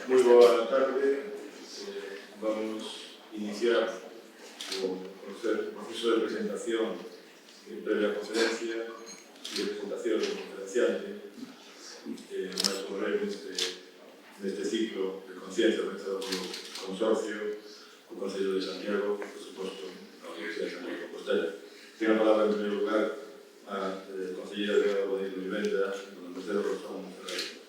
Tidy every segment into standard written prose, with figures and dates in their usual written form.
Moi boa tarde. Vamos iniciar o proceso de presentación previa conferencia e de presentación do conferenciante máis ou menos neste ciclo de ConCiencia organizado polo Consorcio, o Concello de Santiago, por suposto, a Universidade de Santiago de Compostela. Ten a palabra en primeiro lugar a Concelleira de Rodríguez de Vivenda, don Mercedes Rosón Ferreira.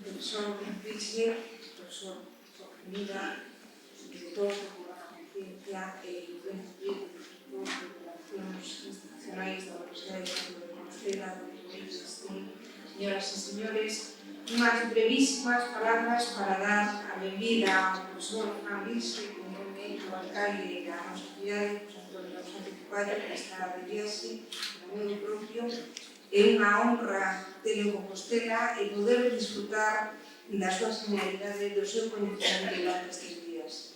Profesor Wilczek, profesor Premio, director do Programa ConCiencia e influenciador dos grupos de relacións institucionais da Universidade de Santiago de Compostela, señoras e señores, unhas brevísimas palabras para dar a benvida ao profesor Wilczek, en nome do alcalde da nosa cidade, Antonio Sánchez, que está de viaxe, no meu propio. É unha honra ter en Compostela e poder disfrutar da súa señalidade, do seu coñecemento durante estes días.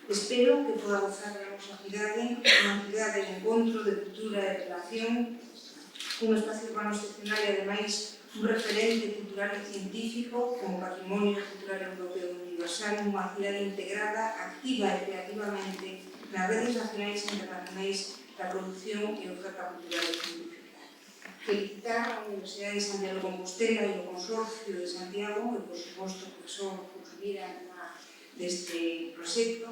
Espero que poda gozar da nosa cidade, unha cidade de encontro, de cultura e relación, un espacio urbano excepcional e, ademais, un referente cultural e científico como patrimonio cultural europeo universal, unha cidade integrada, activa e creativamente nas redes nacionais e internacionais da produción e oferta cultural e científica. Felicitar a Universidade de Santiago de Compostela e o Consorcio de Santiago e, por suposto, o profesor Positron deste proxecto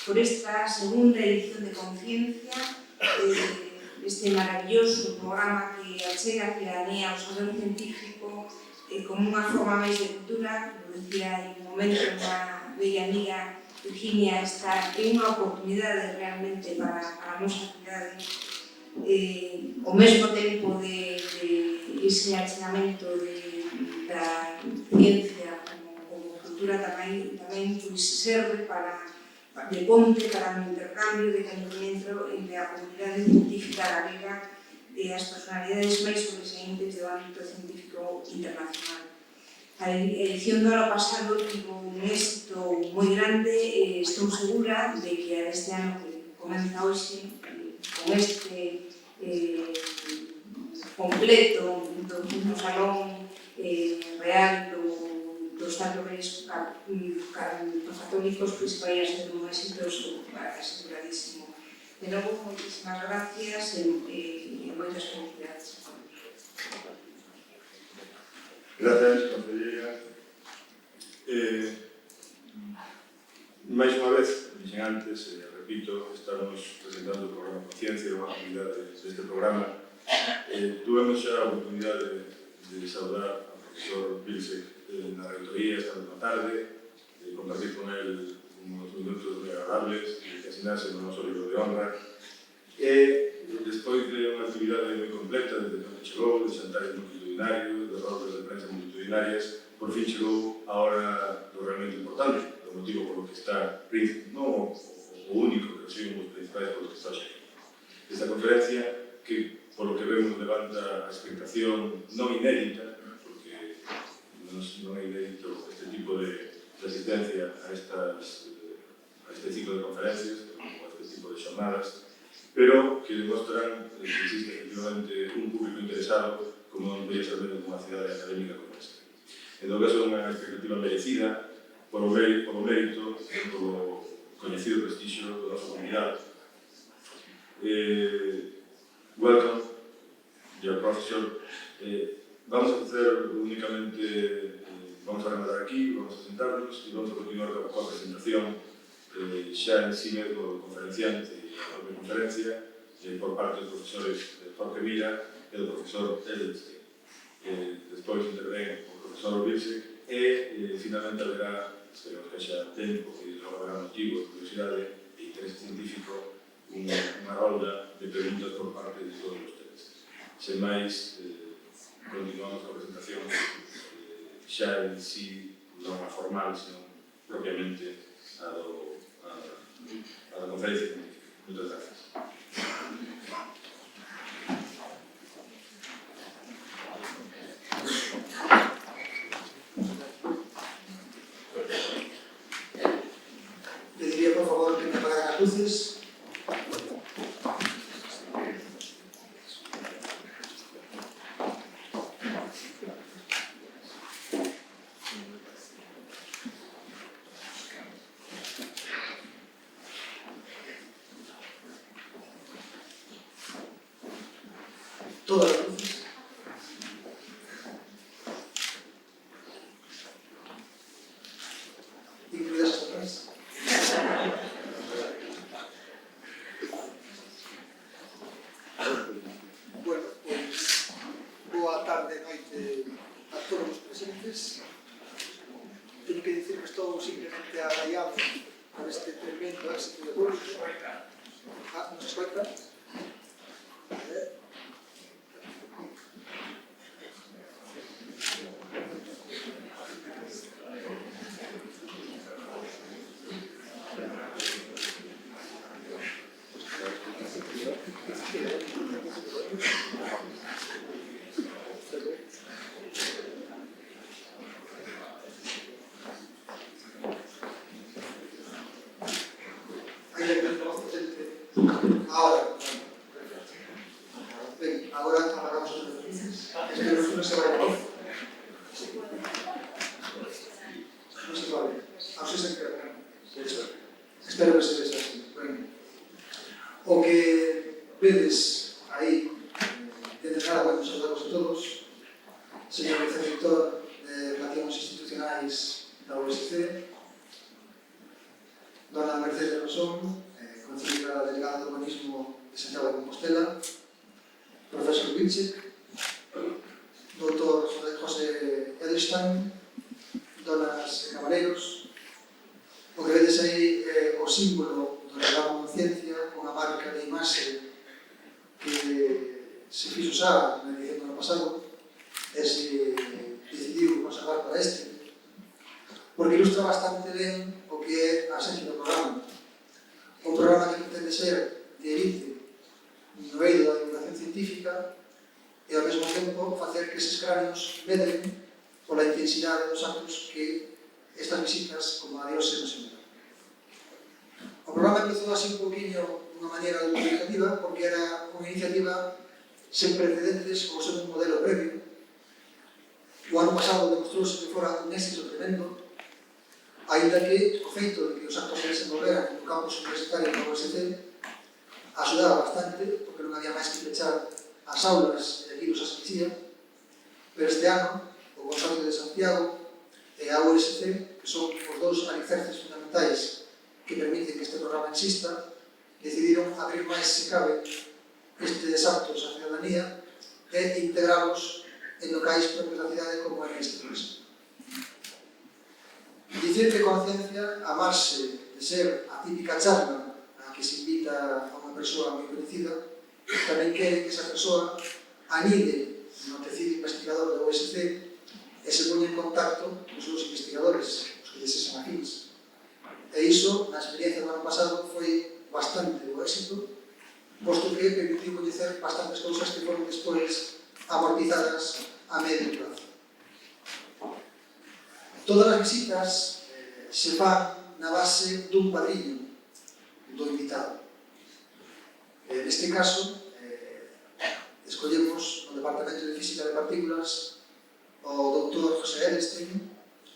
por esta segunda edición de ConCiencia, este maravilloso programa que achega a cidadanía ao saber científico como unha forma máis de cultura. Lo decía en un momento unha bella amiga, Virginia, esta é unha oportunidade realmente para a nosa cidade, ao mesmo tempo de ese achegamento da ciencia como cultura tamén serve de ponte para o intercambio de coñecemento entre a comunidade científica galega e as personalidades máis sobresalientes do ámbito científico internacional. A edición do ano pasado tivo un éxito moi grande e estou segura de que a deste ano que comeza hoxe con este completo do salón real dos tantos reis católicos, pois vai a ser un éxito aseguradísimo. De novo, moitísimas gracias e moitas felicidades. Gracias, concelleira. Mais unha vez, dixen antes, repito, estamos presentando o programa ConCiencia e unha actividade deste programa. Tuvemos xa a oportunidade de saudar ao profesor Wilczek na reitoría esta mesma tarde, de compartir con él uns minutos moi agradables, de que asinase no noso libro de honra. E, despois de unha actividade moi completa, desde que chegou, de xantares multitudinarios, de rodas de prensa multitudinarias, por fin chegou a hora do realmente importante, do motivo polo que está, non o único, pero sí un dos principais polos que está chegando. Esta conferencia, que polo que vemos levanta a expectación non inédita, porque non é inédito este tipo de asistencia a este ciclo de conferencias, ou a este tipo de xornadas, pero que demostran que existe efectivamente un público interesado como non debería ser menos unha cidade académica como esta. En todo caso, é unha expectativa merecida polo mérito e polo coñecido prestigio da nosa comunidade. Welcome, dear professor. Vamos a facer únicamente, vamos a rematar aquí, vamos a sentarnos e vamos a continuar coa presentación xa en sí mesmo do conferenciante e a propia conferencia por parte dos profesores Jorge Mira e do profesor Electron. Despois intervén o profesor Wilczek e finalmente haberá, esperemos que xa tempo e logo haberá motivo de curiosidade e interés científico, unha rolda de preguntas por parte de todos ustedes. Sen máis, continuamos coa presentación xa en sí, non a formal, senón propiamente a da conferencia científica. Muchas gracias. Pediría por favor que me apagaran las luces. todas as luces. Incluídas as otras. Bueno, pues, boa tarde, noite a todos os presentes. Teño que dicir que estou simplemente agradado por este tremendo éxito de público. ¿No se escucha? Espero que se vexa así. Bueno, o que vedes aí, de nada, bueno, saudamos a todos, señor vicerrector de Relacións Institucionais da USC, dona Mercedes Rosón, conciliadora delegada de Urbanismo de Santiago de Compostela, profesor Wilczek, doutor José Einstein, donas e cavaleiros. O que vedes aí é o símbolo do Programa ConCiencia, unha marca de imaxe que se fixo usar na edición do ano pasado e se decidiu conservar para este, porque ilustra bastante ben o que é a esencia do programa. Un programa que pretende ser de elite no eido da divulgación científica e ao mesmo tempo facer que esses cráneos medren pola intensidade dos actos que estas visitas como a Dios se nos envía. O programa empezou así un poquinho dunha maneira autoexplicativa porque era unha iniciativa sen precedentes ou sen un modelo previo. O ano pasado demostrouse que fora un éxito tremendo, ainda que o feito de que os actos se desenvolveran no campus universitario da USC axudaba bastante porque non había máis que pechar as aulas e aquí nos asistía, pero este ano o Consorcio de Santiago e a USC, que son os dous alicerces fundamentais que permiten que este programa exista, decidiron abrir máis se cabe estes actos á ciudadanía e integralos en locais propios da cidade como en este caso. Dicir que ConCiencia, a marxe de ser a típica charla a que se invita a unha persoa moi coñecida, tamén quere que esa persoa anide no tecido investigador da USC e se pone en contacto cos seus investigadores, os que desexan afins. E iso, na experiencia do ano pasado, foi bastante o éxito, posto que permitiu coñecer bastantes cousas que foron despois amortizadas a medio prazo. Todas as visitas se fan na base dun padriño do invitado. Neste caso, escollemos no Departamento de Física de Partículas o Dr. José Einstein,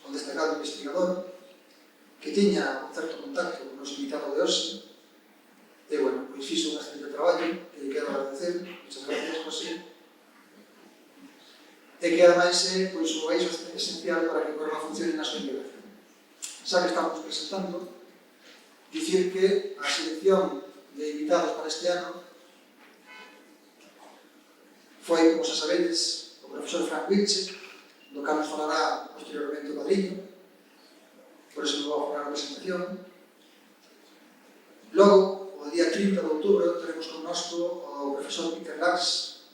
un destacado investigador, que tiña un certo contacto con o noso invitado de hoxe, e, bueno, pois fixo un excelente traballo, que lle quero agradecer, muchas gracias, José, e que, ademais, é pois, o eixo esencial para que o programa funcione na súa integración. Xa que estamos presentando, dicir que a selección de invitados para este ano foi, como xa sabedes, o profesor Wilczek, do que nos falará posteriormente o padriño, por eso non vou a falar a presentación. Logo, o día 30 de outubro, teremos connosco o profesor Peter Lars,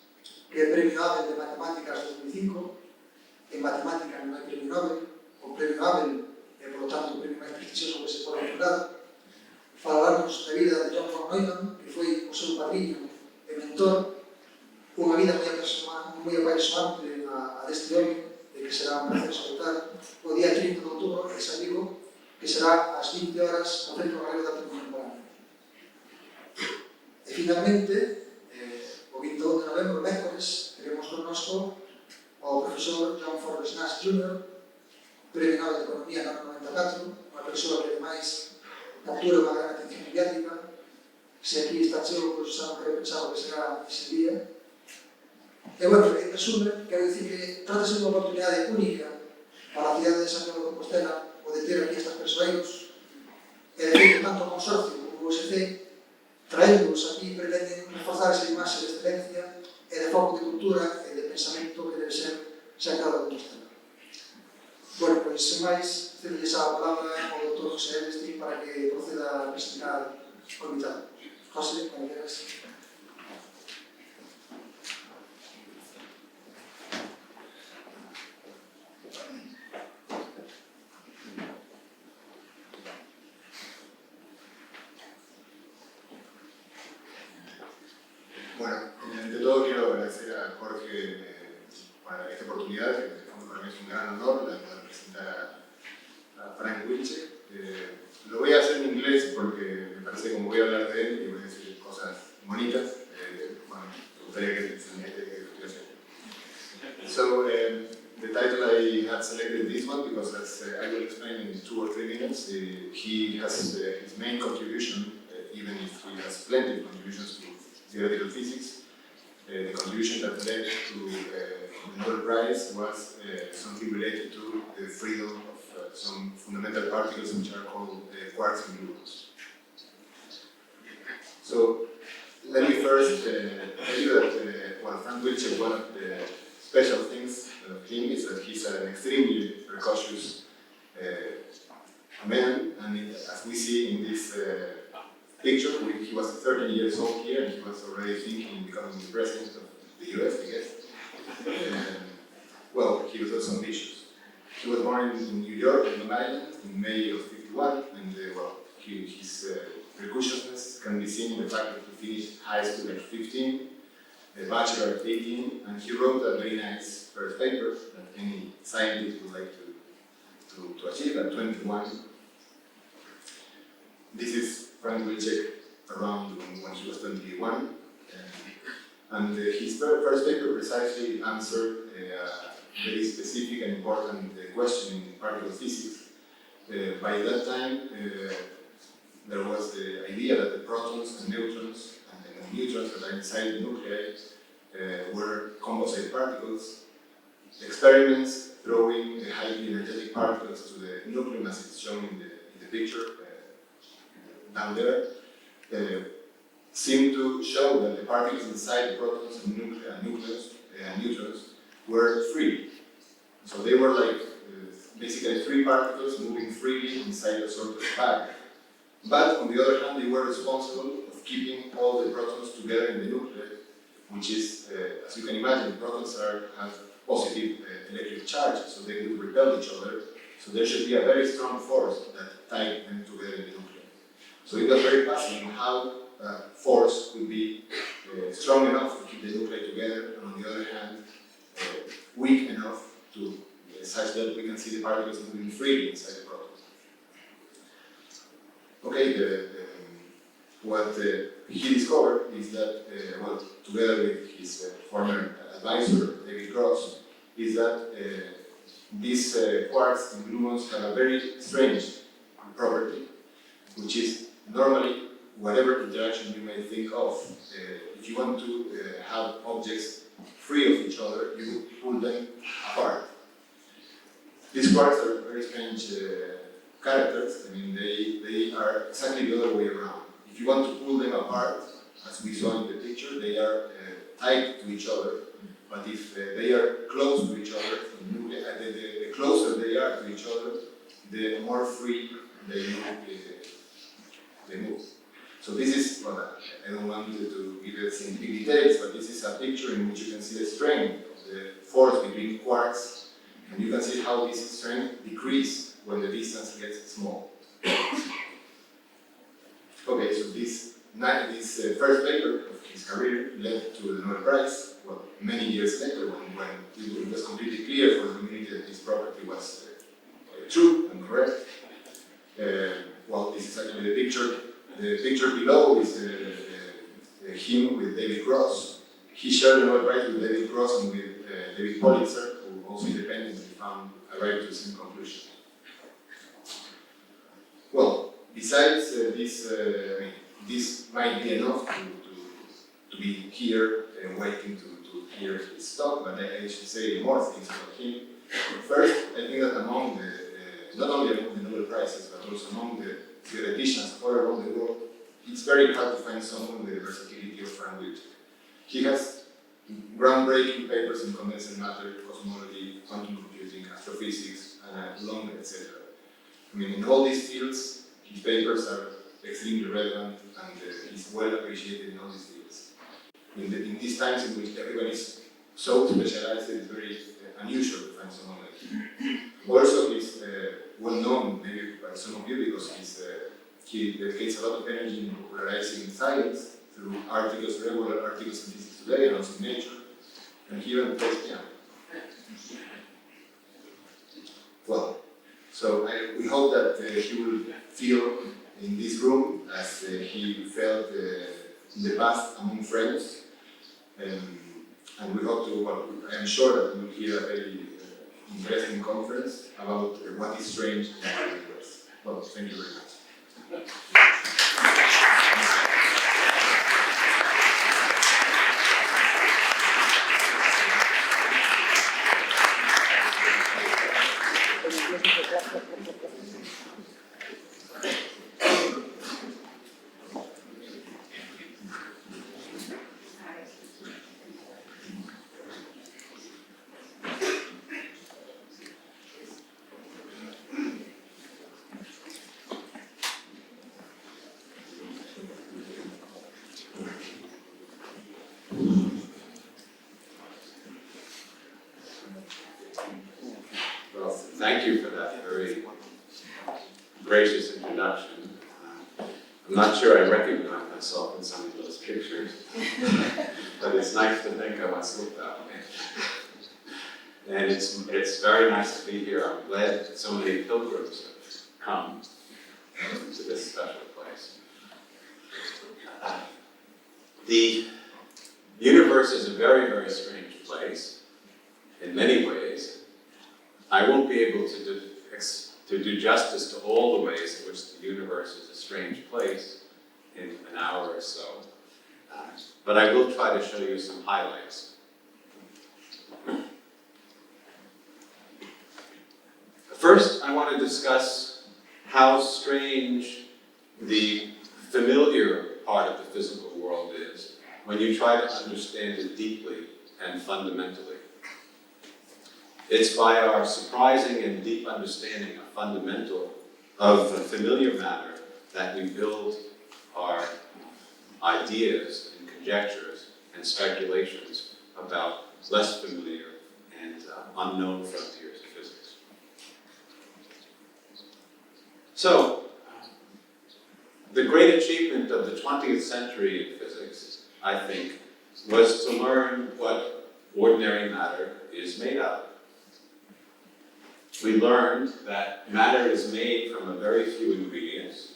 que é Premio Nobel de Matemáticas 2005. En Matemática non hai Premio Nobel, o Premio Nobel é, por lo tanto, o premio máis prestigioso que se pode otorgar. Falarnos da vida de John von Neumann, que foi o seu padriño e mentor, unha vida moi apaixonante a deste home, e que será un placer escoitar o día 30 de outubro, que xa digo que será ás 20 horas no Centro Galego de Arte Contemporánea. E finalmente, o 21 de novembro, mércoles, teremos connosco o profesor John Forbes Nash Jr., Premio Nobel de Economía no ano 94, unha persoa que, ademais, captura unha gran atención mediática. Se aquí está cheo, pois xa non quero pensar o que será ese día. E, bueno, en resume, quero dicir que trátase de unha oportunidade única para a cidade de Santiago de Compostela poder ter aquí estas persoeiros e, de feito, tanto o consorcio como o USC traéndoos aquí pretenden reforzar esa imaxe de excelencia e de foco de cultura e de pensamento que debe ser Santiago de Compostela. Bueno, pois, sen máis, cedelles a palabra ao Dr. José Einstein para que proceda a presentar o invitado. José, cuando quieras. Bueno, ante todo quiero agradecer a Jorge por esta oportunidad, que para mí es un gran honor la poder presentar a Frank Wilczek. Lo voy a hacer en inglés porque me parece que como voy a hablar de él y voy a decir cosas bonitas, bueno, me gustaría que se me explicación. So, the title I have selected this one because as I will explain in 2 or 3 minutes, he has his main contribution, even if he has plenty of contributions to theoretical physics. The contribution that led to the Nobel Prize was something related to the freedom of some fundamental particles which are called quarks and gluons. So let me first tell you that well, Frank Wilczek, one of the special things of him is that he's an extremely precocious man, and as we see in this picture, he was 13 years old here, and he was already thinking in becoming the president of the US, I guess. Well, he was also ambitious. He was born in New York, in Long Island, in May of '51, and well, his precociousness can be seen in the fact that he finished high school at 15, a bachelor at 18, and he wrote a very nice first paper that any scientist would like to achieve at 21. This is Frank Wilczek around when he was 21, and his first paper precisely answered a very specific and important question in particle physics. By that time, there was the idea that the protons and neutrons and the neutrons that are inside the nuclei were composite particles. Experiments throwing highly energetic particles to the nucleus, as it's shown in the picture down there, seem to show that the particles inside the protons and neutrons were free. So they were like basically 3 particles moving freely inside a sort of bag. But on the other hand, they were responsible of keeping all the protons together in the nucleus, which is, as you can imagine, protons have positive electric charge, so they would repel each other. So there should be a very strong force that tied them together in the nucleus. So it was very fascinating how force could be strong enough to keep the nuclei together, and on the other hand, weak enough to such that we can see the particles moving freely inside the proton. Okay, what he discovered is that, well, together with his former advisor, David Gross, is that these quarks and gluons have a very strange property, which is normally whatever interaction you may think of, if you want to have objects free of each other, you would pull them apart. These quarks are very strange characters. I mean, they are exactly the other way around. If you want to pull them apart, as we saw in the picture, they are tied to each other. But if they are close to each other, the closer they are to each other, the more free they move. So this is, well, I don't want to give it in big details, but this is a picture in which you can see the strength of the force between quarks, and you can see how this strength decreases when the distance gets small. Okay, so this first paper of his career led to the Nobel Prize, well, many years later, when it was completely clear for the community that this property was true and correct. Well, this is actually the picture. The picture below is him with David Gross. He shared the Nobel Prize with David Gross and with David Pulitzer, who also independently arrived to the same conclusion. Well, besides this, I mean, this might be enough to be here waiting to to hear his talk, but I should say more things about him. First, I think that among the, not only among the Nobel Prizes, but also among the theoreticians all around the world, it's very hard to find someone with the versatility of Frank Wilczek. He has groundbreaking papers in condensed matter, cosmology, quantum computing, astrophysics, and long, etc. I mean, in all these fields, his papers are extremely relevant and he's well appreciated in all these fields. In these times in which everybody is so specialized, it's very unusual to find someone like him. Also, he's well known, maybe by some of you, because he dedicates a lot of energy in popularizing science through articles, regular articles in Physics Today and also in Nature, and he even plays piano. Well, so we hope that he will feel in this room as he felt in the past among friends, and we hope to, well, I'm sure that we will hear a very interesting conference about what is strange in our universe. Well, thank you very much. Thank you for that very gracious introduction. I'm not sure I recognize myself in some of those pictures, but it's nice to think I once looked that way. And it's very nice to be here. I'm glad that so many pilgrims have come to this special place. The universe is a very, very strange place in many ways. I won't be able to do justice to all the ways in which the universe is a strange place in an hour or so, but I will try to show you some highlights. First, I want to discuss how strange the familiar part of the physical world is when you try to understand it deeply and fundamentally. It's by our surprising and deep understanding of familiar matter that we build our ideas and conjectures and speculations about less familiar and unknown frontiers of physics. So, the great achievement of the 20th century in physics, I think, was to learn what ordinary matter is made of. We learned that matter is made from a very few ingredients.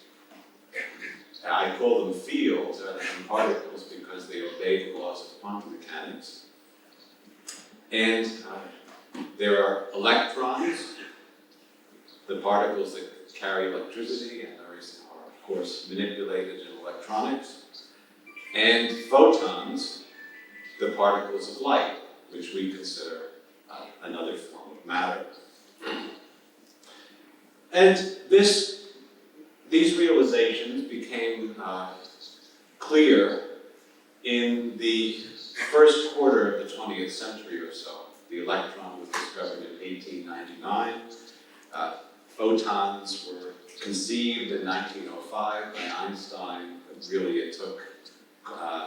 I call them fields rather than particles because they obey the laws of quantum mechanics. And there are electrons, the particles that carry electricity and are of course manipulated in electronics, and photons, the particles of light, which we consider another form of matter. And these realizations became clear in the first quarter of the 20th century or so. The electron was discovered in 1899. Photons were conceived in 1905 by Einstein. Really, it took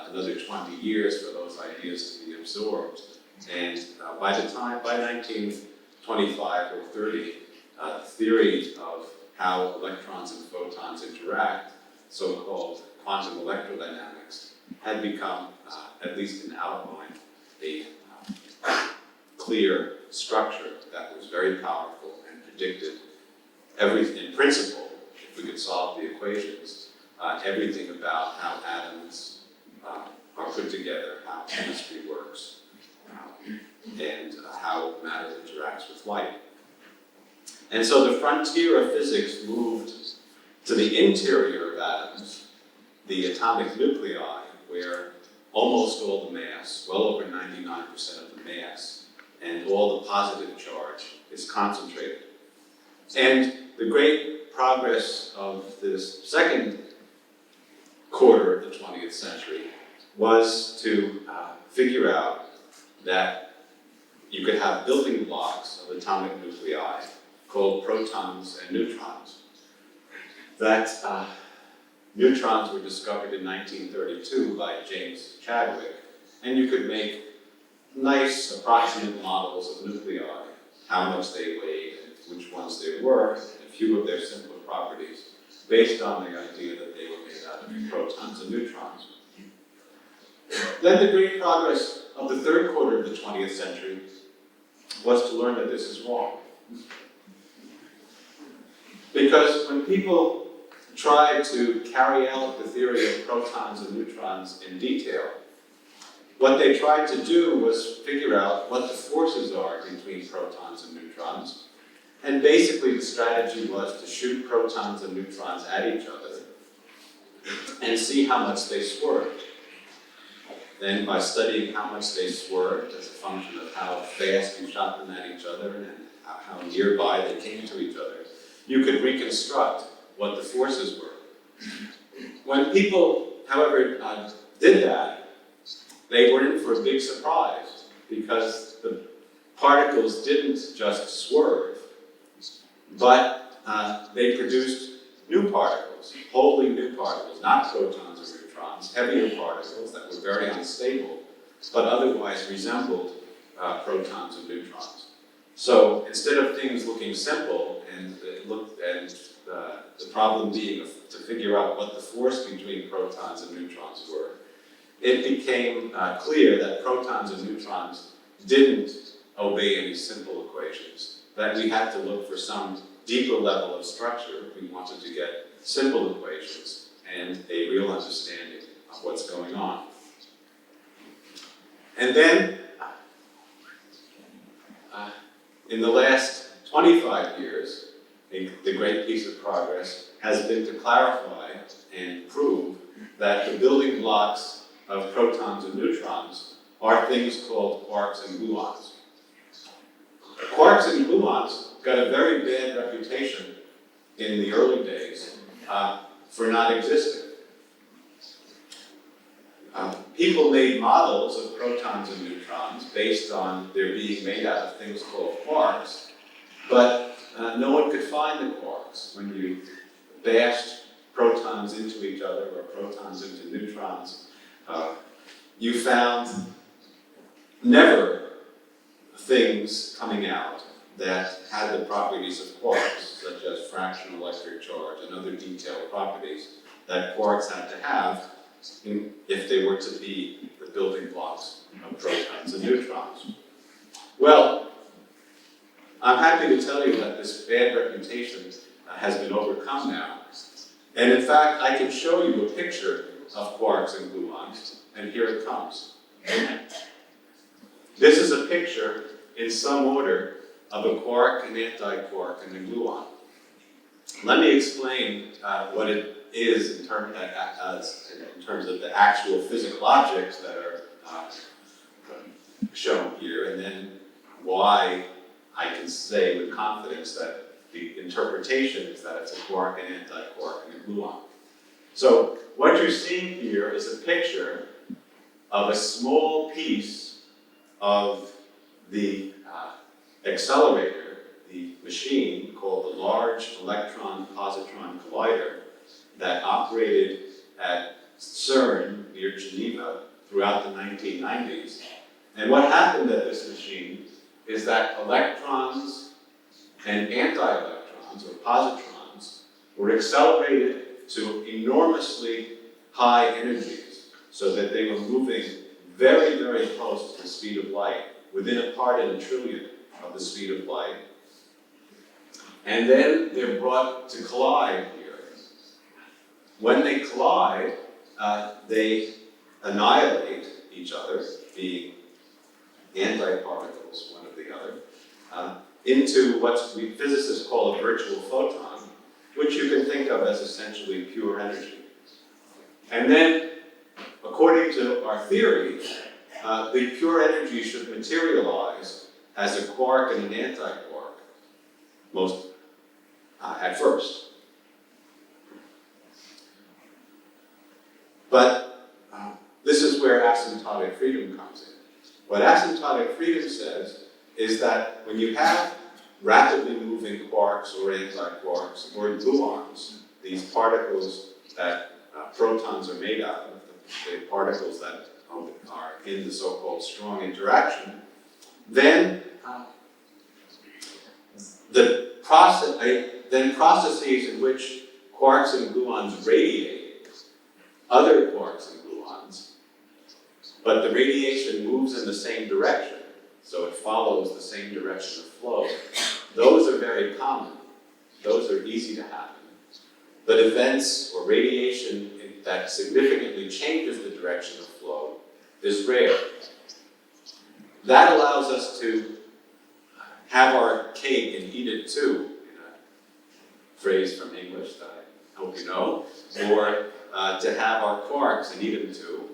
another 20 years for those ideas to be absorbed. And by 1925 or 30, theory of how electrons and photons interact, so-called quantum electrodynamics, had become, at least in outline, a clear structure that was very powerful and predicted everything, in principle, if we could solve the equations, everything about how atoms are put together, how chemistry works, and how matter interacts with light. And so the frontier of physics moved to the interior of atoms, the atomic nuclei, where almost all the mass, well over 99% of the mass, and all the positive charge is concentrated. And the great progress of this second quarter of the 20th century was to figure out that you could have building blocks of atomic nuclei called protons and neutrons. That neutrons were discovered in 1932 by James Chadwick, and you could make nice approximate models of nuclei, how much they weighed, and which ones they were, and a few of their simpler properties, based on the idea that they were made out of protons and neutrons. Then the great progress of the third quarter of the 20th century was to learn that this is wrong. Because when people tried to carry out the theory of protons and neutrons in detail, what they tried to do was figure out what the forces are between protons and neutrons. And basically the strategy was to shoot protons and neutrons at each other and see how much they swerved. Then by studying how much they swerved as a function of how fast you shot them at each other and how nearby they came to each other, you could reconstruct what the forces were. When people, however, did that, they were in for a big surprise because the particles didn't just swerve, but they produced new particles, wholly new particles, not protons or neutrons, heavier particles that were very unstable, but otherwise resembled protons and neutrons. So instead of things looking simple and the problem being to figure out what the force between protons and neutrons were, it became clear that protons and neutrons didn't obey any simple equations, that we had to look for some deeper level of structure if we wanted to get simple equations and a real understanding of what's going on. And then, in the last 25 years, the great piece of progress has been to clarify and prove that the building blocks of protons and neutrons are things called quarks and gluons. Quarks and gluons got a very bad reputation in the early days for not existing. People made models of protons and neutrons based on their being made out of things called quarks, but no one could find the quarks. When you bashed protons into each other or protons into neutrons, you found never things coming out that had the properties of quarks, such as fractional electric charge and other detailed properties that quarks had to have if they were to be the building blocks of protons and neutrons. Well, I'm happy to tell you that this bad reputation has been overcome now. And in fact, I can show you a picture of quarks and gluons, and here it comes. This is a picture in some order of a quark, an anti-quark, and a gluon. Let me explain what it is in terms of the actual physical objects that are shown here, and then why I can say with confidence that the interpretation is that it's a quark, an anti-quark, and a gluon. So what you're seeing here is a picture of a small piece of the accelerator, the machine called the Large Electron Positron Collider that operated at CERN near Geneva throughout the 1990s. And what happened at this machine is that electrons and anti-electrons, or positrons, were accelerated to enormously high energies so that they were moving very, very close to the speed of light, within a part in a trillion of the speed of light. And then they're brought to collide here. When they collide, they annihilate each other, being antiparticles, one of the other, into what physicists call a virtual photon, which you can think of as essentially pure energy. And then, according according to our theory, the pure energy should materialize as a quark and an anti-quark, at first. But this is where asymptotic freedom comes in. What asymptotic freedom says is that when you have rapidly moving quarks or anti-quarks or gluons, these particles that protons are made out of, the particles that are in the so-called strong interaction, then processes in which quarks and gluons radiate other quarks and gluons, but the radiation moves in the same direction, so it follows the same direction of flow. Those are very common. Those are easy to happen. But events or radiation that significantly changes the direction of flow is rare. That allows us to have our cake and eat it too, in a phrase from English that I hope you know, or to have our quarks and eat them too.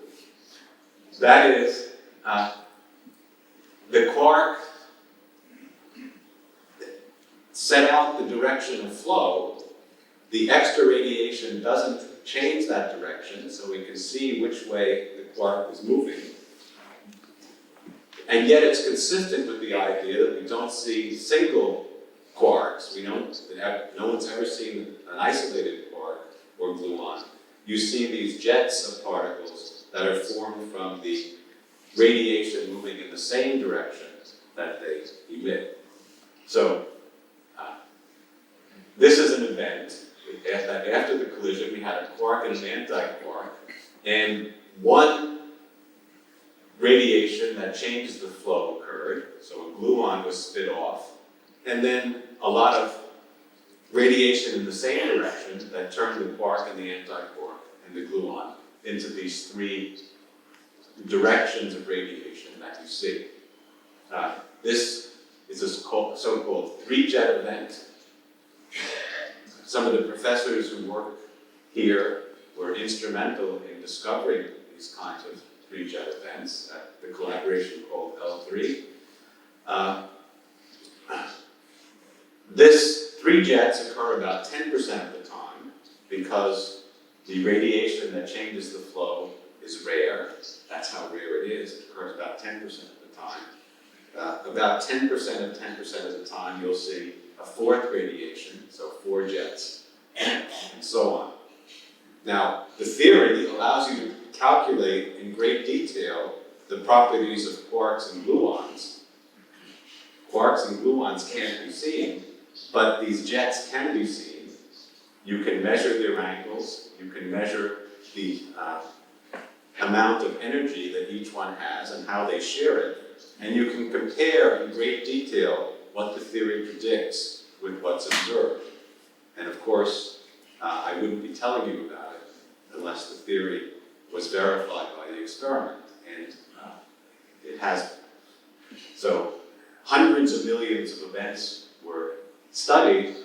That is, the quark set out the direction of flow. The extra radiation doesn't change that direction, so we can see which way the quark is moving. And yet it's consistent with the idea that we don't see single quarks. No one's ever seen an isolated quark or gluon. You see these jets of particles that are formed from the radiation moving in the same direction that they emit. So this is an event. After the collision, we had a quark and an anti-quark, and one radiation that changes the flow occurred, so a gluon was spit off, and then a lot of radiation in the same direction that turned the quark and the anti-quark and the gluon into these three directions of radiation that you see. This is a so-called three-jet event. Some of the professors who work here were instrumental in discovering these kinds of three-jet events at the collaboration called L3. This three jets occur about 10% of the time because the radiation that changes the flow is rare. That's how rare it is. It occurs about 10% of the time. About 10% of 10% of the time, you'll see a fourth radiation, so 4 jets, and so on. Now, the theory allows you to calculate in great detail the properties of quarks and gluons. Quarks and gluons can't be seen, but these jets can be seen. You can measure their angles, you can measure the amount of energy that each one has and how they share it, and you can compare in great detail what the theory predicts with what's observed. And of course, I wouldn't be telling you about it unless the theory was verified by the experiment, and it has been. So hundreds of millions of events were studied,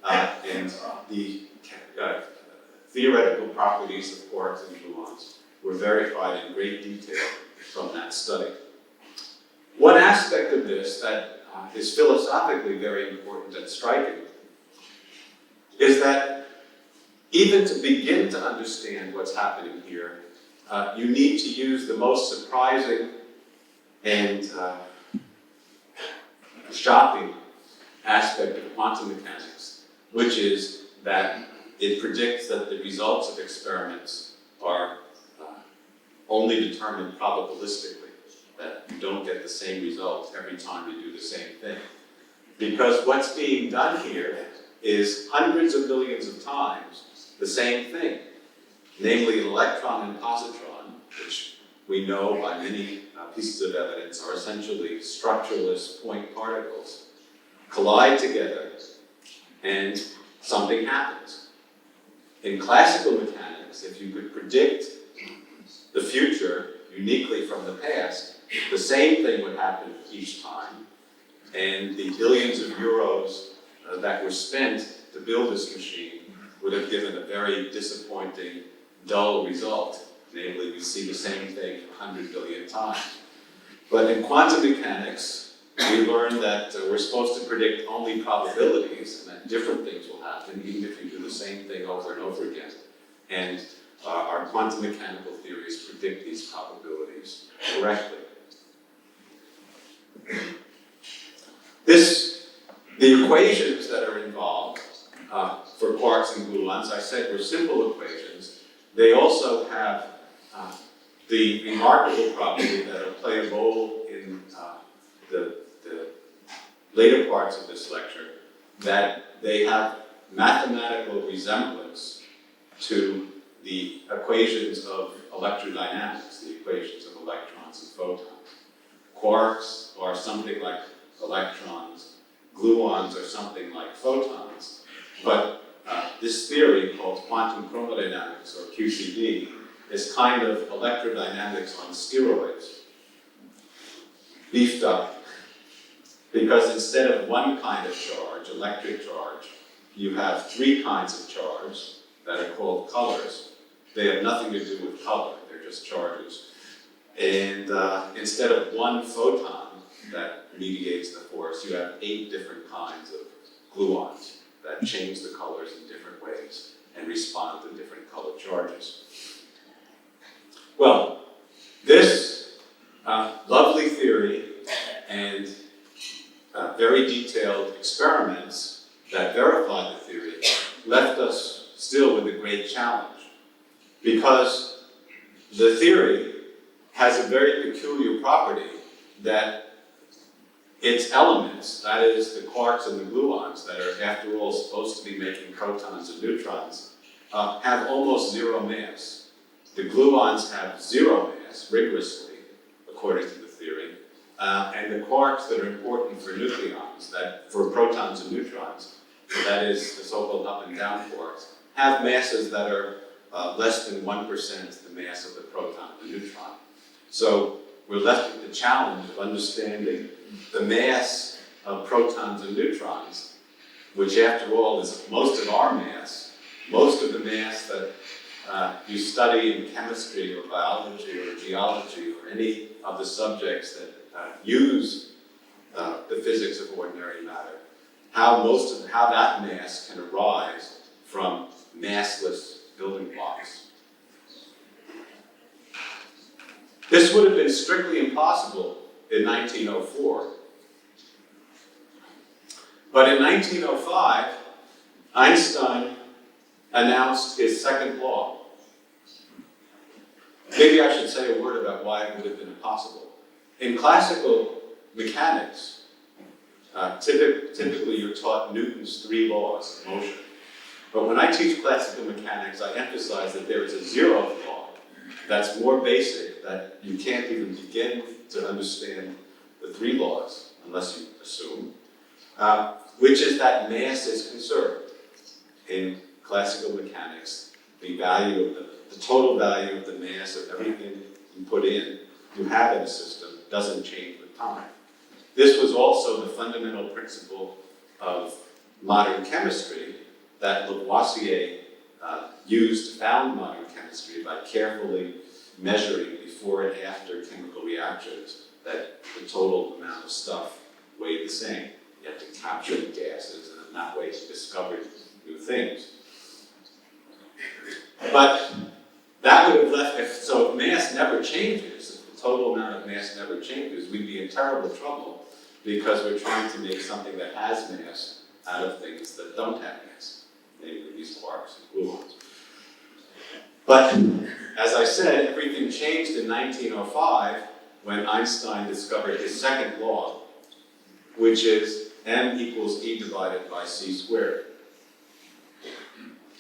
and the theoretical properties of quarks and gluons were verified in great detail from that study. One aspect of this that is philosophically very important and striking is that even to begin to understand what's happening here, you need to use the most surprising and shocking aspect of quantum mechanics, which is that it predicts that the results of experiments are only determined probabilistically, that you don't get the same result every time you do the same thing. Because what's being done here is hundreds of millions of times the same thing, namely an electron and positron, which we know by many pieces of evidence are essentially structureless point particles, collide together and something happens. In classical mechanics, if you could predict the future uniquely from the past, the same thing would happen each time, and the billions of euros that were spent to build this machine would have given a very disappointing, dull result. Namely, we see the same thing 100 billion times. But in quantum mechanics, we learned that we're supposed to predict only probabilities, and that different things will happen, even if you do the same thing over and over again. And our quantum mechanical theories predict these probabilities correctly. The equations that are involved for quarks and gluons, I said, were simple equations. They also have the remarkable property that will play a role in the later parts of this lecture, that they have mathematical resemblance to the equations of electrodynamics, the equations of electrons and photons. Quarks are something like electrons, gluons are something like photons, but this theory called quantum chromodynamics, or QCD, is kind of electrodynamics on steroids, beefed up, because instead of one kind of charge, electric charge, you have three kinds of charge that are called colors. They have nothing to do with color, they're just charges. And instead of one photon that mediates the force, you have 8 different kinds of gluons that change the colors in different ways and respond to different color charges. Well, this lovely theory and very detailed experiments that verify the theory left us still with a great challenge, because the theory has a very peculiar property that its elements, that is the quarks and the gluons that are after all supposed to be making protons and neutrons, have almost zero mass. The gluons have zero mass, rigorously, according to the theory, and the quarks that are important for nucleons, that for protons and neutrons, that is the so-called up and down quarks, have masses that are less than 1% the mass of the proton and the neutron. So we're left with the challenge of understanding the mass of protons and neutrons, which after all is most of our mass, most of the mass that you study in chemistry or biology or geology or any of the subjects that use the physics of ordinary matter, how that mass can arise from massless building blocks. This would have been strictly impossible in 1904. But in 1905, Einstein announced his second law. Maybe I should say a word about why it would have been impossible. In classical mechanics, typically you're taught Newton's 3 laws of motion. But when I teach classical mechanics, I emphasize that there is a 0th law that's more basic, that you can't even begin to understand the 3 laws, unless you assume, which is that mass is conserved. In classical mechanics, the total value of the mass of everything you put in, you have in a system, doesn't change with time. This was also the fundamental principle of modern chemistry that Lavoisier used to found modern chemistry by carefully measuring before and after chemical reactions that the total amount of stuff weighed the same. You have to capture the gases, and in that way he discovered new things. But that would have left, if mass never changes, if the total amount of mass never changes, we'd be in terrible trouble, because we're trying to make something that has mass out of things that don't have mass, namely these quarks and gluons. But, as I said, everything changed in 1905 when Einstein discovered his second law, which is m equals E divided by c squared.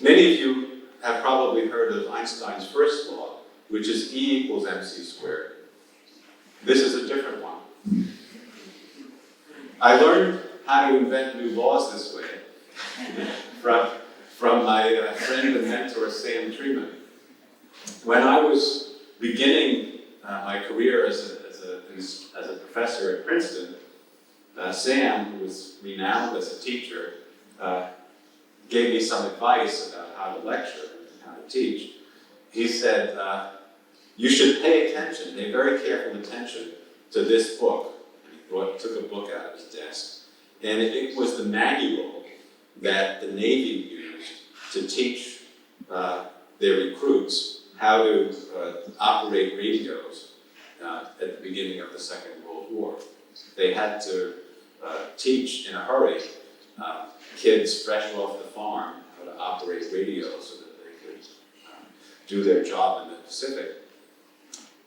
Many of you have probably heard of Einstein's first law, which is E equals mc squared. This is a different one. I learned how to invent new laws this way from my friend and mentor, Sam Treman. When I was beginning my career as a professor at Princeton, Sam, who was renowned as a teacher, gave me some advice about how to lecture and how to teach. He said, You should pay attention, pay very careful attention to this book. And he took a book out of his desk, and it was the manual that the Navy used to teach their recruits how to operate radios at the beginning of the Second World War. They had to teach in a hurry kids fresh off the farm how to operate radios so that they could do their job in the Pacific.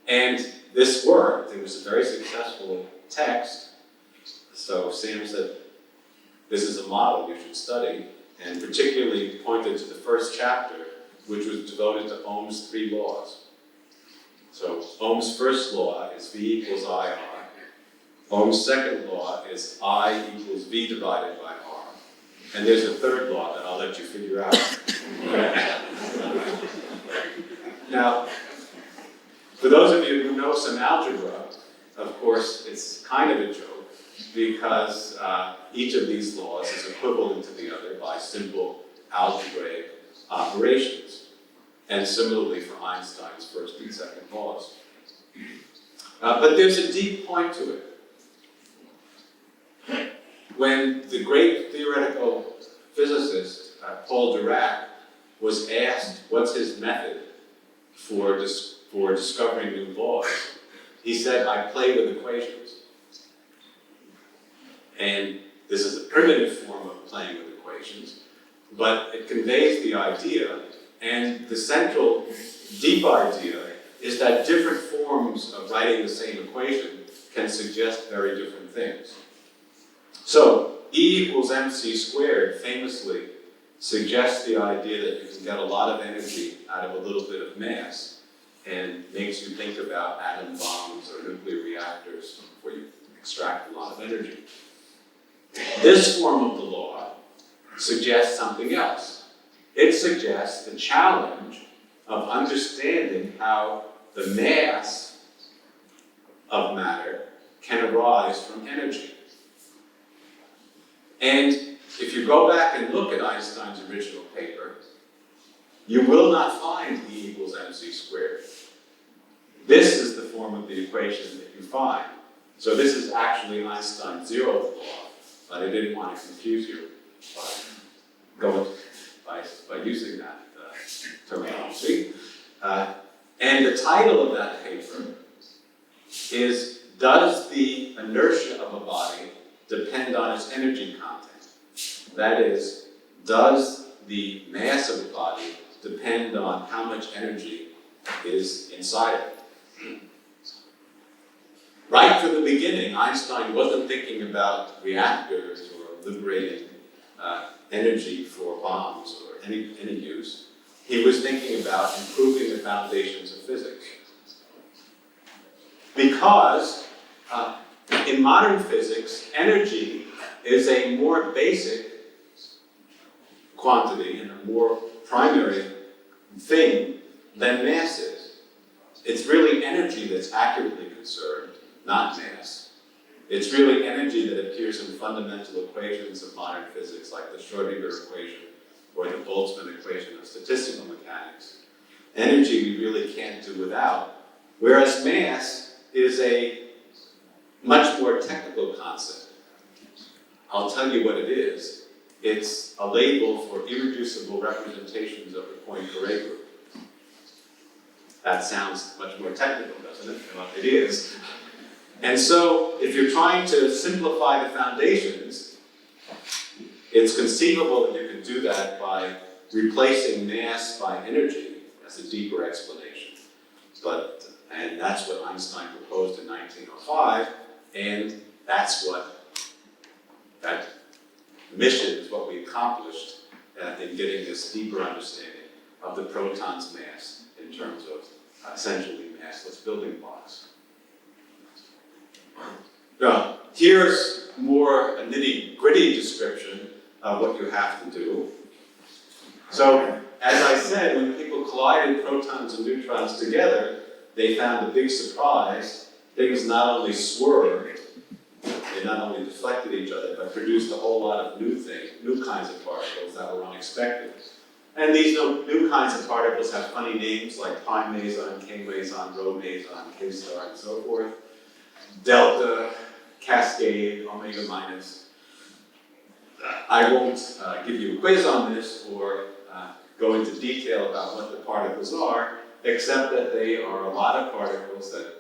And this worked. It was a very successful text. So Sam said, this is a model you should study, and particularly pointed to the first chapter, which was devoted to Ohm's 3 laws. So Ohm's first law is V equals IR. Ohm's second law is I equals V divided by R. And there's a third law that I'll let you figure out. Now, for those of you who know some algebra, of course, it's kind of a joke, because each of these laws is equivalent to the other by simple algebraic operations. And similarly for Einstein's first and second laws. But there's a deep point to it. When the great theoretical physicist, Paul Dirac, was asked what's his method for discovering new laws, he said, I play with equations. And this is a primitive form of playing with equations, but it conveys the idea, and the central deep idea is that different forms of writing the same equation can suggest very different things. So, E equals mc squared famously suggests the idea that you can get a lot of energy out of a little bit of mass, and makes you think about atom bombs or nuclear reactors where you extract a lot of energy. This form of the law suggests something else. It suggests the challenge of understanding how the mass of matter can arise from energy. And if you go back and look at Einstein's original paper, you will not find E equals mc squared. This is the form of the equation that you find. So this is actually Einstein's zeroth law, but I didn't want to confuse you by using that terminology. And the title of that paper is, Does the Inertia of a Body Depend on Its Energy Content? That is, does the mass of a body depend on how much energy is inside it? Right from the beginning, Einstein wasn't thinking about reactors or liberating energy for bombs or any use. He was thinking about improving the foundations of physics. Because in modern physics, energy is a more basic quantity and a more primary thing than mass is. It's really energy that's accurately conserved, not mass. It's really energy that appears in fundamental equations of modern physics, like the Schrödinger equation or the Boltzmann equation of statistical mechanics. Energy we really can't do without, whereas mass is a much more technical concept. I'll tell you what it is. It's a label for irreducible representations of the Poincare group. That sounds much more technical, doesn't it? Well, it is. And so, if you're trying to simplify the foundations, it's conceivable that you can do that by replacing mass by energy as a deeper explanation. And that's what Einstein proposed in 1905, and that's what that mission is what we accomplished in getting this deeper understanding of the proton's mass in terms of essentially massless building blocks. Now, here's more a nitty-gritty description of what you have to do. So, as I said, when people collided protons and neutrons together, they found a big surprise. Things not only swerved, they not only deflected each other, but produced a whole lot of new kinds of particles that were unexpected. And these new kinds of particles have funny names like pi meson, k meson, rho meson, k star, and so forth. Delta, cascade, omega minus. I won't give you a quiz on this or go into detail about what the particles are, except that they are a lot of particles that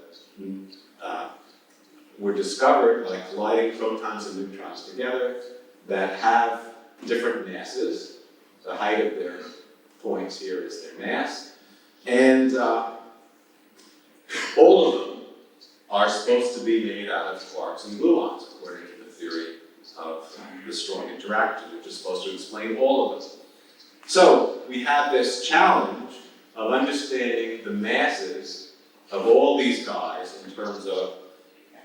were discovered by colliding protons and neutrons together that have different masses. The height of their points here is their mass. And all of them are supposed to be made out of quarks and gluons, according to the theory of the strong interaction, which is supposed to explain all of them. So we have this challenge of understanding the masses of all these guys in terms of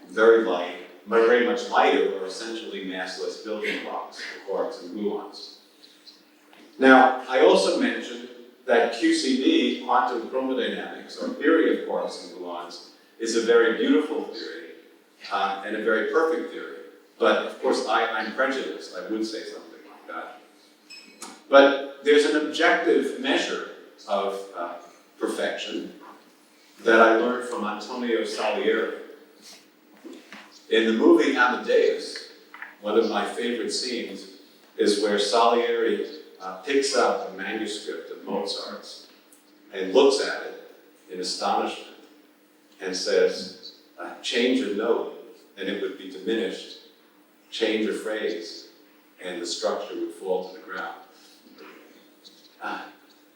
very light, very much lighter or essentially massless building blocks, the quarks and gluons. Now, I also mentioned that QCD, quantum chromodynamics, or theory of quarks and gluons, is a very beautiful theory and a very perfect theory. But of course, I'm prejudiced. I would say something like that. But there's an objective measure of perfection that I learned from Antonio Salieri. In the movie Amadeus, one of my favorite scenes is where Salieri picks up a manuscript of Mozart's and looks at it in astonishment and says, change a note and it would be diminished, change a phrase and the structure would fall to the ground.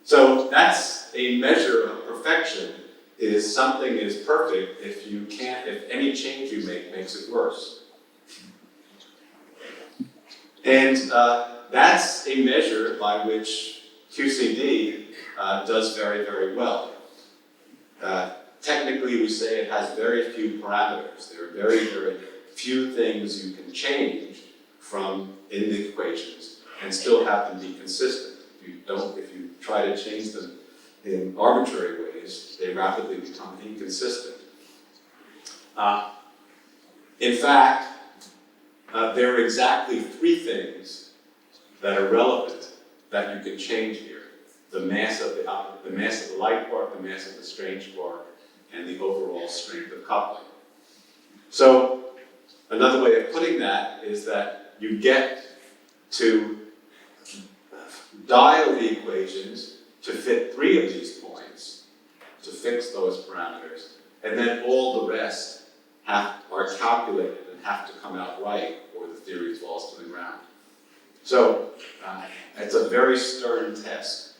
So that's a measure of perfection, is something is perfect if any change you make makes it worse. And that's a measure by which QCD does very, very well. Technically, we say it has very few parameters. There are very, very few things you can change from in the equations and still have them be consistent. If you try to change them in arbitrary ways, they rapidly become inconsistent. In fact, there are exactly three things that are relevant that you can change here: the mass of the light quark, the mass of the strange quark, and the overall strength of coupling. So another way of putting that is that you get to dial the equations to fit three of these points, to fix those parameters, and then all the rest are calculated and have to come out right, or the theory falls to the ground. So it's a very stern test.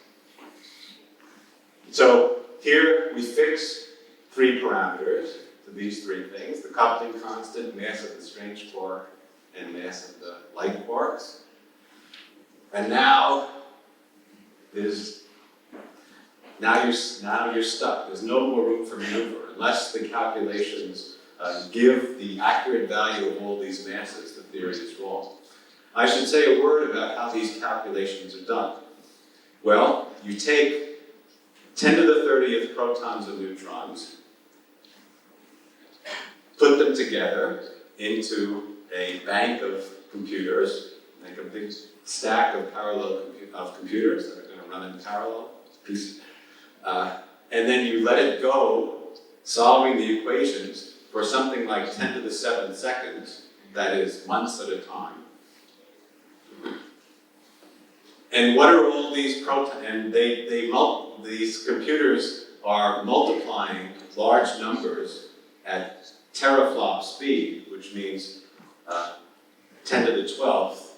So here we fix three parameters to these three things: the coupling constant, mass of the strange quark, and mass of the light quarks. And now you're stuck. There's no more room for maneuver unless the calculations give the accurate value of all these masses. The theory is wrong. I should say a word about how these calculations are done. Well, you take 10 to the 30th protons and neutrons, put them together into a bank of computers, make a big stack of computers that are going to run in parallel, and then you let it go solving the equations for something like 10 to the 7th seconds, that is months at a time. And what are all these protons? And these computers are multiplying large numbers at teraflop speed, which means 10 to the 12th.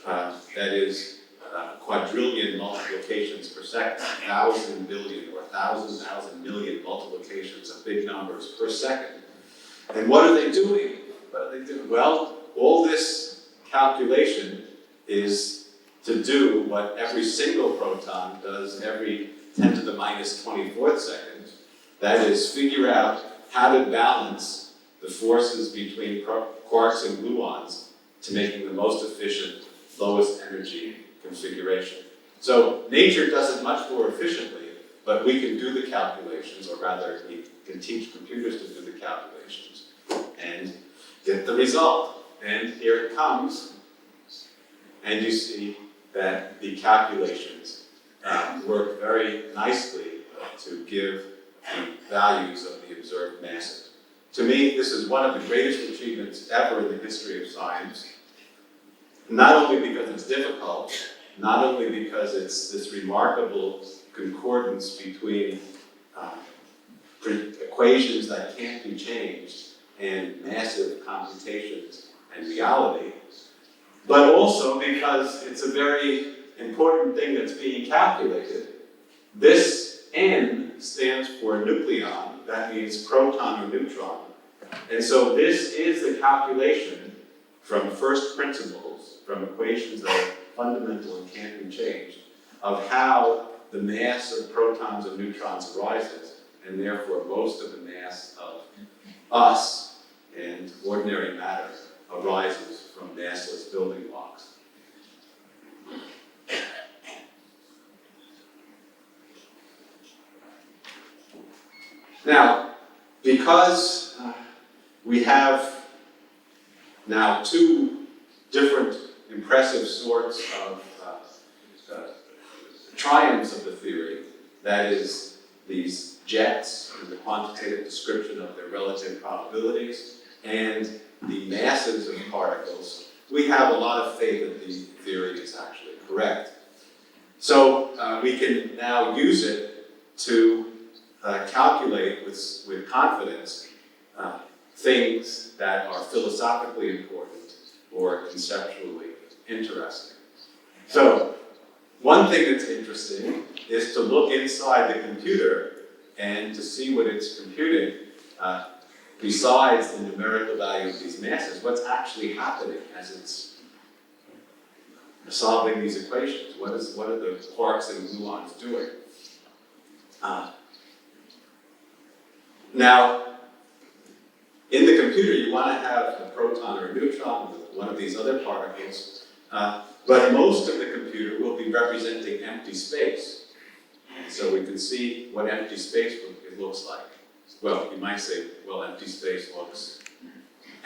That is quadrillion multiplications per second, 1,000 billion or 1,000 million multiplications of big numbers per second. And what are they doing? Well, all this calculation is to do what every single proton does every 10 to the minus 24th second. That is, figure out how to balance the forces between quarks and gluons to making the most efficient, lowest energy configuration. So nature does it much more efficiently, but we can do the calculations, or rather, we can teach computers to do the calculations and get the result. And here it comes, and you see that the calculations work very nicely to give the values of the observed masses. To me, this is one of the greatest achievements ever in the history of science, not only because it's difficult, not only because it's this remarkable concordance between equations that can't be changed and massive computations and reality, but also because it's a very important thing that's being calculated. This N stands for nucleon, that means proton or neutron. And so this is the calculation from first principles, from equations that are fundamental and can't be changed, of how the mass of protons and neutrons arises, and therefore most of the mass of us and ordinary matter arises from massless building blocks. Now, because we have now two different impressive sorts of triumphs of the theory, that is, these jets and the quantitative description of their relative probabilities, and the masses of particles, we have a lot of faith that the theory is actually correct. So we can now use it to calculate with confidence things that are philosophically important or conceptually interesting. So one thing that's interesting is to look inside the computer and to see what it's computing, besides the numerical value of these masses, what's actually happening as it's solving these equations. What are the quarks and gluons doing? Now, in the computer, you want to have a proton or a neutron, one of these other particles, but most of the computer will be representing empty space. So we can see what empty space it looks like. Well, you might say, well, empty space looks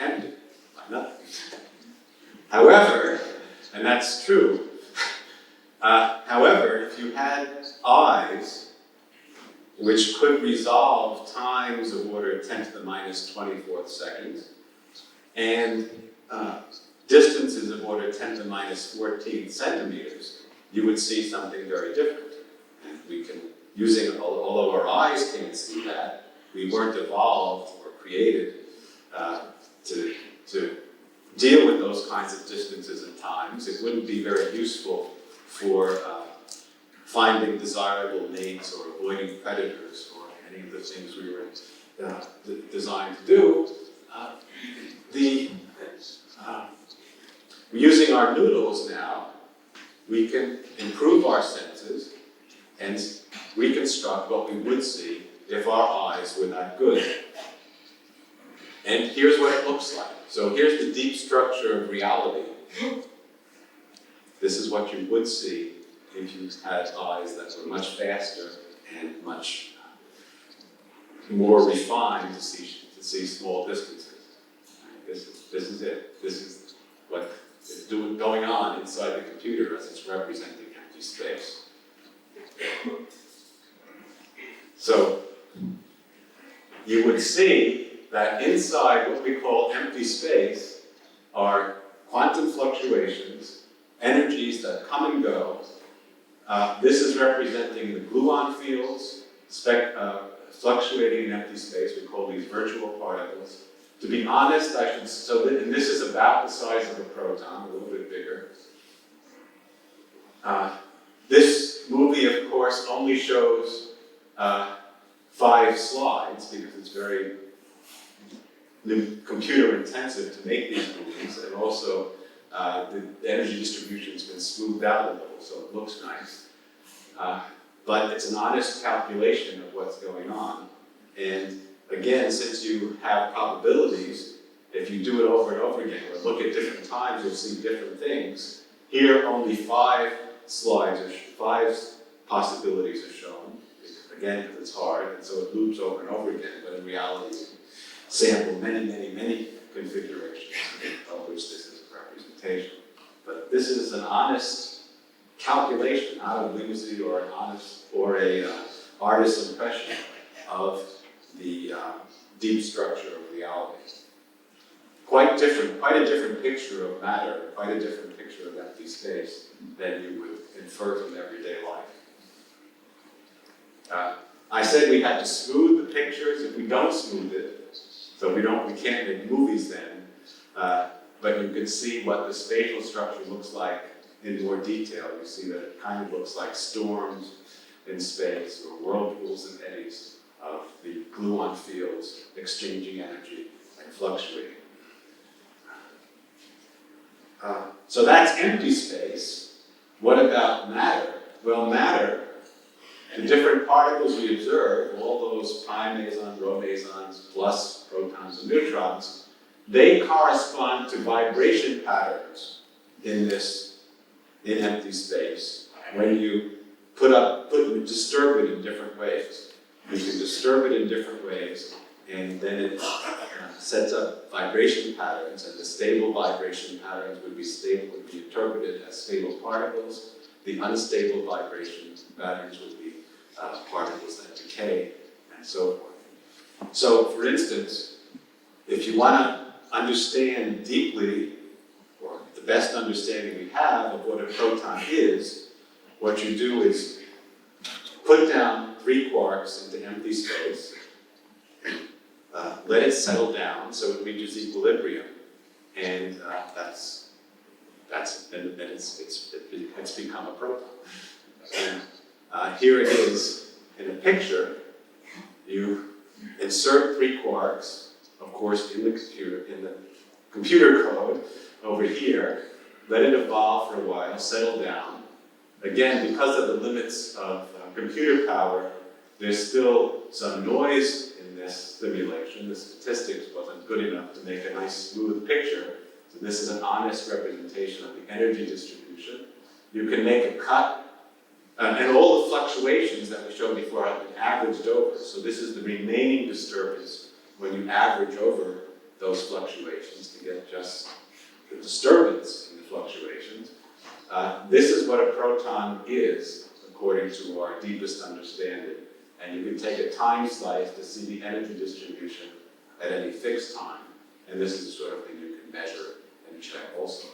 empty, like nothing. However, and that's true, however, if you had eyes which could resolve times of order 10 to the minus 24th seconds, and distances of order 10 to the minus 14 centimeters, you would see something very different. And we can, although our eyes can't see that, we weren't evolved or created to deal with those kinds of distances and times. It wouldn't be very useful for finding desirable mates or avoiding predators or any of the things we were designed to do. Using our noodles now, we can improve our senses and reconstruct what we would see if our eyes were that good. And here's what it looks like. So here's the deep structure of reality. This is what you would see if you had eyes that were much faster and much more refined to see small distances. This is it. This is what is going on inside the computer as it's representing empty space. So you would see that inside what we call empty space are quantum fluctuations, energies that come and go. This is representing the gluon fields, fluctuating in empty space. We call these virtual particles. To be honest, and this is about the size of a proton, a little bit bigger. This movie, of course, only shows 5 slides because it's very computer intensive to make these movies, and also the energy distribution has been smoothed out a little, so it looks nice. But it's an honest calculation of what's going on. And again, since you have probabilities, if you do it over and over again, or look at different times, you'll see different things. Here, only 5 possibilities are shown. Again, because it's hard, and so it loops over and over again, but in reality, you sample many configurations of which this is a representation. But this is an honest calculation, not a whimsy or an honest or a artist's impression of the deep structure of reality. Quite a different picture of matter, quite a different picture of empty space than you would infer from everyday life. I said we had to smooth the pictures. If we don't smooth it, so we can't make movies then, but you can see what the spatial structure looks like in more detail. You see that it kind of looks like storms in space, or whirlpools and eddies of the gluon fields exchanging energy and fluctuating. So that's empty space. What about matter? Well, matter, the different particles we observe, all those prime mesons, rho mesons, plus protons and neutrons, they correspond to vibration patterns in empty space when you disturb it in different ways. You can disturb it in different ways, and then it sets up vibration patterns, and the stable vibration patterns would be interpreted as stable particles. The unstable vibration patterns would be particles that decay, and so forth. So, for instance, if you want to understand deeply, or the best understanding we have of what a proton is, what you do is put down 3 quarks into empty space, let it settle down so it reaches equilibrium, and it's become a proton. And here it is in a picture. You insert 3 quarks, of course, in the computer code over here. Let it evolve for a while, settle down. Again, because of the limits of computer power, there's still some noise in this simulation. The statistics wasn't good enough to make a nice smooth picture. So this is an honest representation of the energy distribution. You can make a cut, and all the fluctuations that we showed before have been averaged over. So this is the remaining disturbance when you average over those fluctuations to get just the disturbance in the fluctuations. This is what a proton is, according to our deepest understanding. And you can take a time slice to see the energy distribution at any fixed time. And this is the sort of thing you can measure and check also.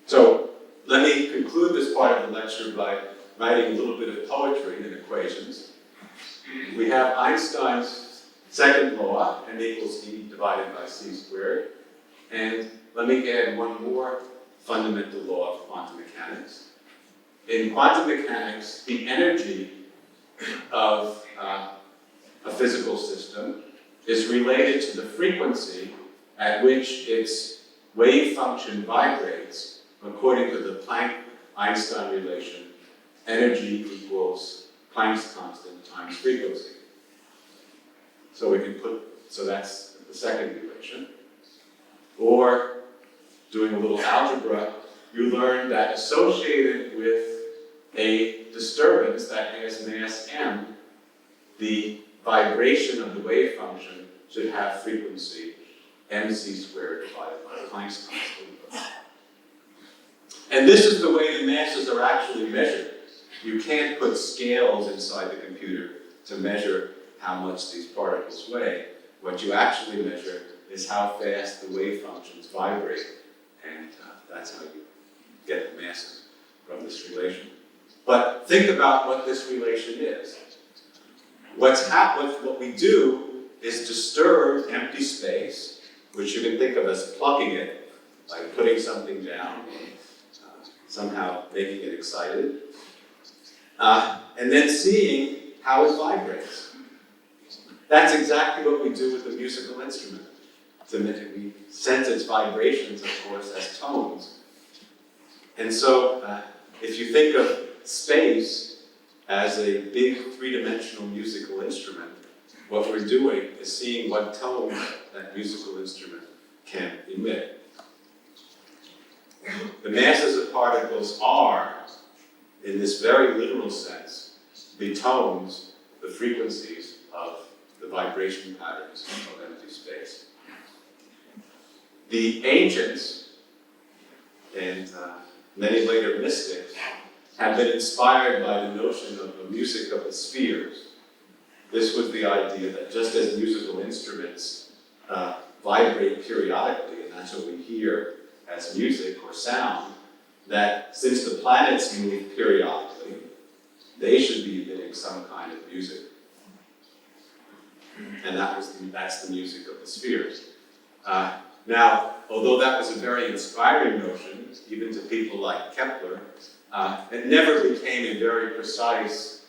So let me conclude this part of the lecture by writing a little bit of poetry and equations. We have Einstein's second law, m equals E divided by c squared. And let me add one more fundamental law of quantum mechanics. In quantum mechanics, the energy of a physical system is related to the frequency at which its wave function vibrates according to the Planck-Einstein relation, energy equals Planck's constant times frequency. So that's the second relation. Or, doing a little algebra, you learn that associated with a disturbance that has mass m, the vibration of the wave function should have frequency mc squared divided by Planck's constant. And this is the way the masses are actually measured. You can't put scales inside the computer to measure how much these particles weigh. What you actually measure is how fast the wave functions vibrate. And that's how you get the masses from this relation. But think about what this relation is. What we do is disturb empty space, which you can think of as plugging it, by putting something down, somehow making it excited, and then seeing how it vibrates. That's exactly what we do with the musical instrument. We sense its vibrations, of course, as tones. And so, if you think of space as a big three-dimensional musical instrument, what we're doing is seeing what tone that musical instrument can emit. The masses of particles are, in this very literal sense, the tones, the frequencies of the vibration patterns of empty space. the ancients and many later mystics have been inspired by the notion of the music of the spheres. This was the idea that just as musical instruments vibrate periodically, and that's what we hear as music or sound, that since the planets move periodically, they should be emitting some kind of music. And that's the music of the spheres. Now, although that was a very inspiring notion, even to people like Kepler, it never became a very precise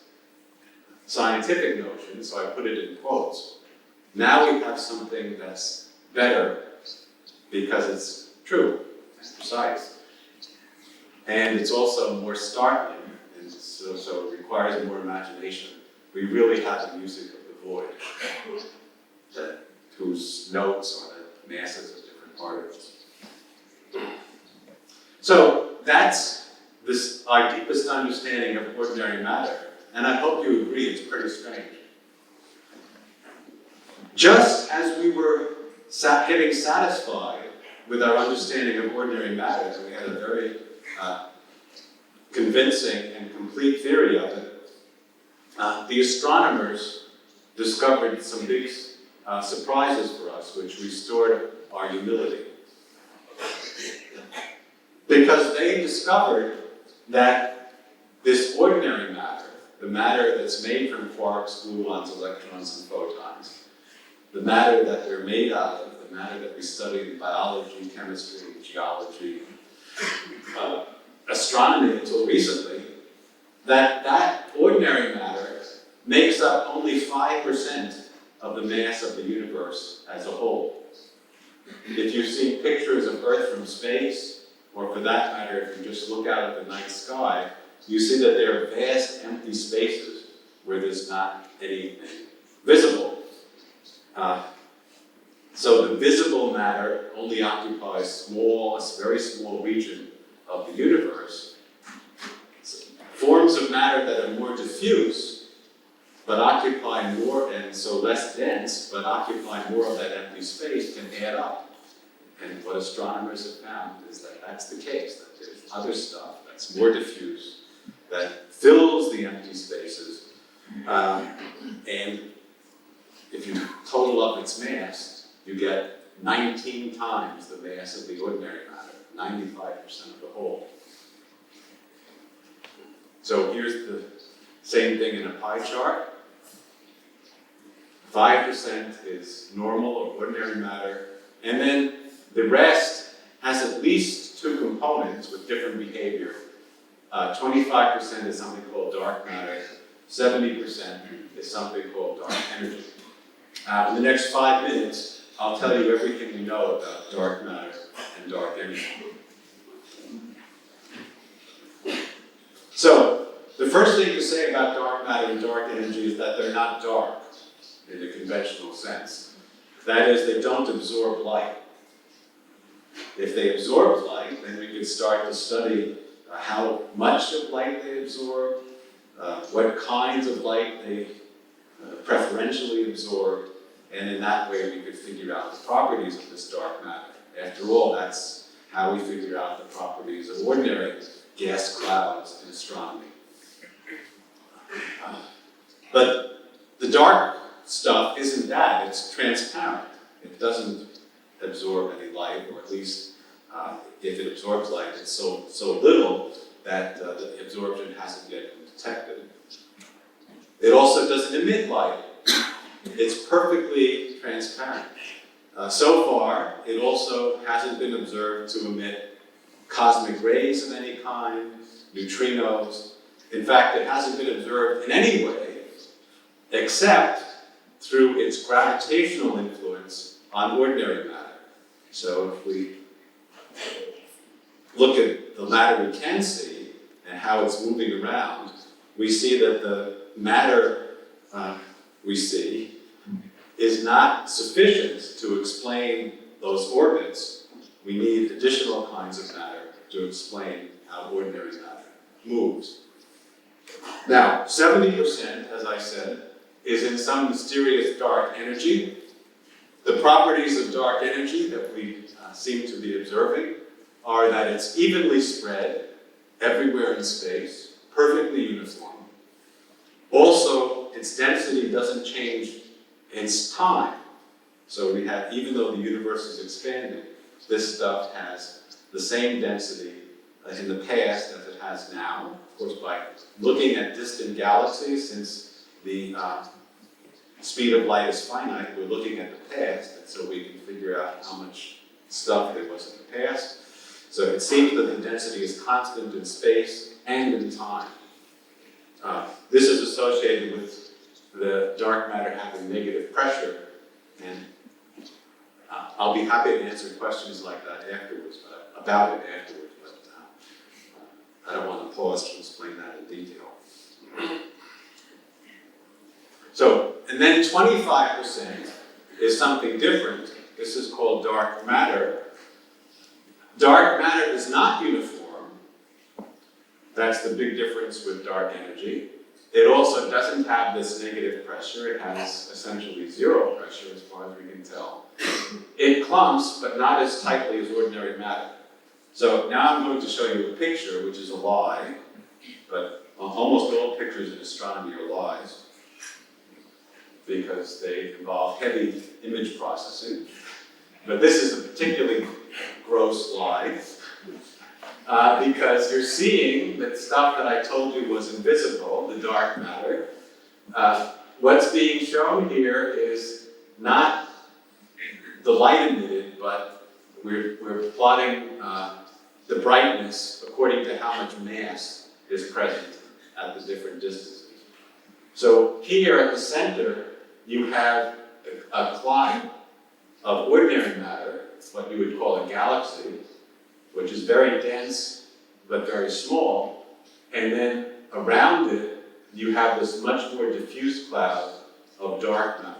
scientific notion, so I put it in quotes. Now we have something that's better because it's true and precise. And it's also more startling, and so it requires more imagination. We really have the music of the void, whose notes are the masses of different particles. So that's our deepest understanding of ordinary matter, and I hope you agree it's pretty strange. Just as we were getting satisfied with our understanding of ordinary matter, and we had a very convincing and complete theory of it, the astronomers discovered some big surprises for us, which restored our humility. Because they discovered that this ordinary matter, the matter that's made from quarks, gluons, electrons, and photons, the matter that they're made out of, the matter that we study in biology, chemistry, geology, astronomy until recently, that ordinary matter makes up only 5% of the mass of the universe as a whole. If you've seen pictures of Earth from space, or for that matter, if you just look out at the night sky, you see that there are vast empty spaces where there's not anything visible. So the visible matter only occupies a very small region of the universe. Forms of matter that are more diffuse, but occupy more, and so less dense, but occupy more of that empty space, can add up. And what astronomers have found is that that's the case, that there's other stuff that's more diffuse, that fills the empty spaces, and if you total up its mass, you get 19 times the mass of the ordinary matter, 95% of the whole. So here's the same thing in a pie chart. 5% is normal or ordinary matter, and then the rest has at least two components with different behavior. 25% is something called dark matter, 70% is something called dark energy. In the next 5 minutes, I'll tell you everything you know about dark matter and dark energy. So, the first thing to say about dark matter and dark energy is that they're not dark in the conventional sense. That is, they don't absorb light. If they absorb light, then we could start to study how much of light they absorb, what kinds of light they preferentially absorb, and in that way we could figure out the properties of this dark matter. After all, that's how we figure out the properties of ordinary gas clouds in astronomy. But the dark stuff isn't that, it's transparent. It doesn't absorb any light, or at least if it absorbs light, it's so little that the absorption hasn't yet been detected. It also doesn't emit light. It's perfectly transparent. So far, it also hasn't been observed to emit cosmic rays of any kind, neutrinos. In fact, it hasn't been observed in any way except through its gravitational influence on ordinary matter. So if we look at the matter we can see and how it's moving around, we see that the matter we see is not sufficient to explain those orbits. We need additional kinds of matter to explain how ordinary matter moves. Now, 70%, as I said, is in some mysterious dark energy, The properties of dark energy that we seem to be observing are that it's evenly spread everywhere in space, perfectly uniform. Also, its density doesn't change in time. So we have, even though the universe is expanding, this stuff has the same density in the past as it has now. Of course, by looking at distant galaxies, since the speed of light is finite, we're looking at the past, and so we can figure out how much stuff there was in the past. So it seems that the density is constant in space and in time. This is associated with the dark matter having negative pressure, and I'll be happy to answer questions like that afterwards, about it afterwards, but I don't want to pause to explain that in detail. So, and then 25% is something different. This is called dark matter. Dark matter is not uniform. That's the big difference with dark energy. It also doesn't have this negative pressure. It has essentially zero pressure as far as we can tell. It clumps, but not as tightly as ordinary matter. So now I'm going to show you a picture, which is a lie, but almost all pictures in astronomy are lies, because they involve heavy image processing. But this is a particularly gross lie, because you're seeing that stuff that I told you was invisible, the dark matter. What's being shown here is not the light emitted, but we're plotting the brightness according to how much mass is present at the different distances. So here at the center, you have a clot of ordinary matter, what you would call a galaxy, which is very dense but very small, and then around it you have this much more diffuse cloud of dark matter.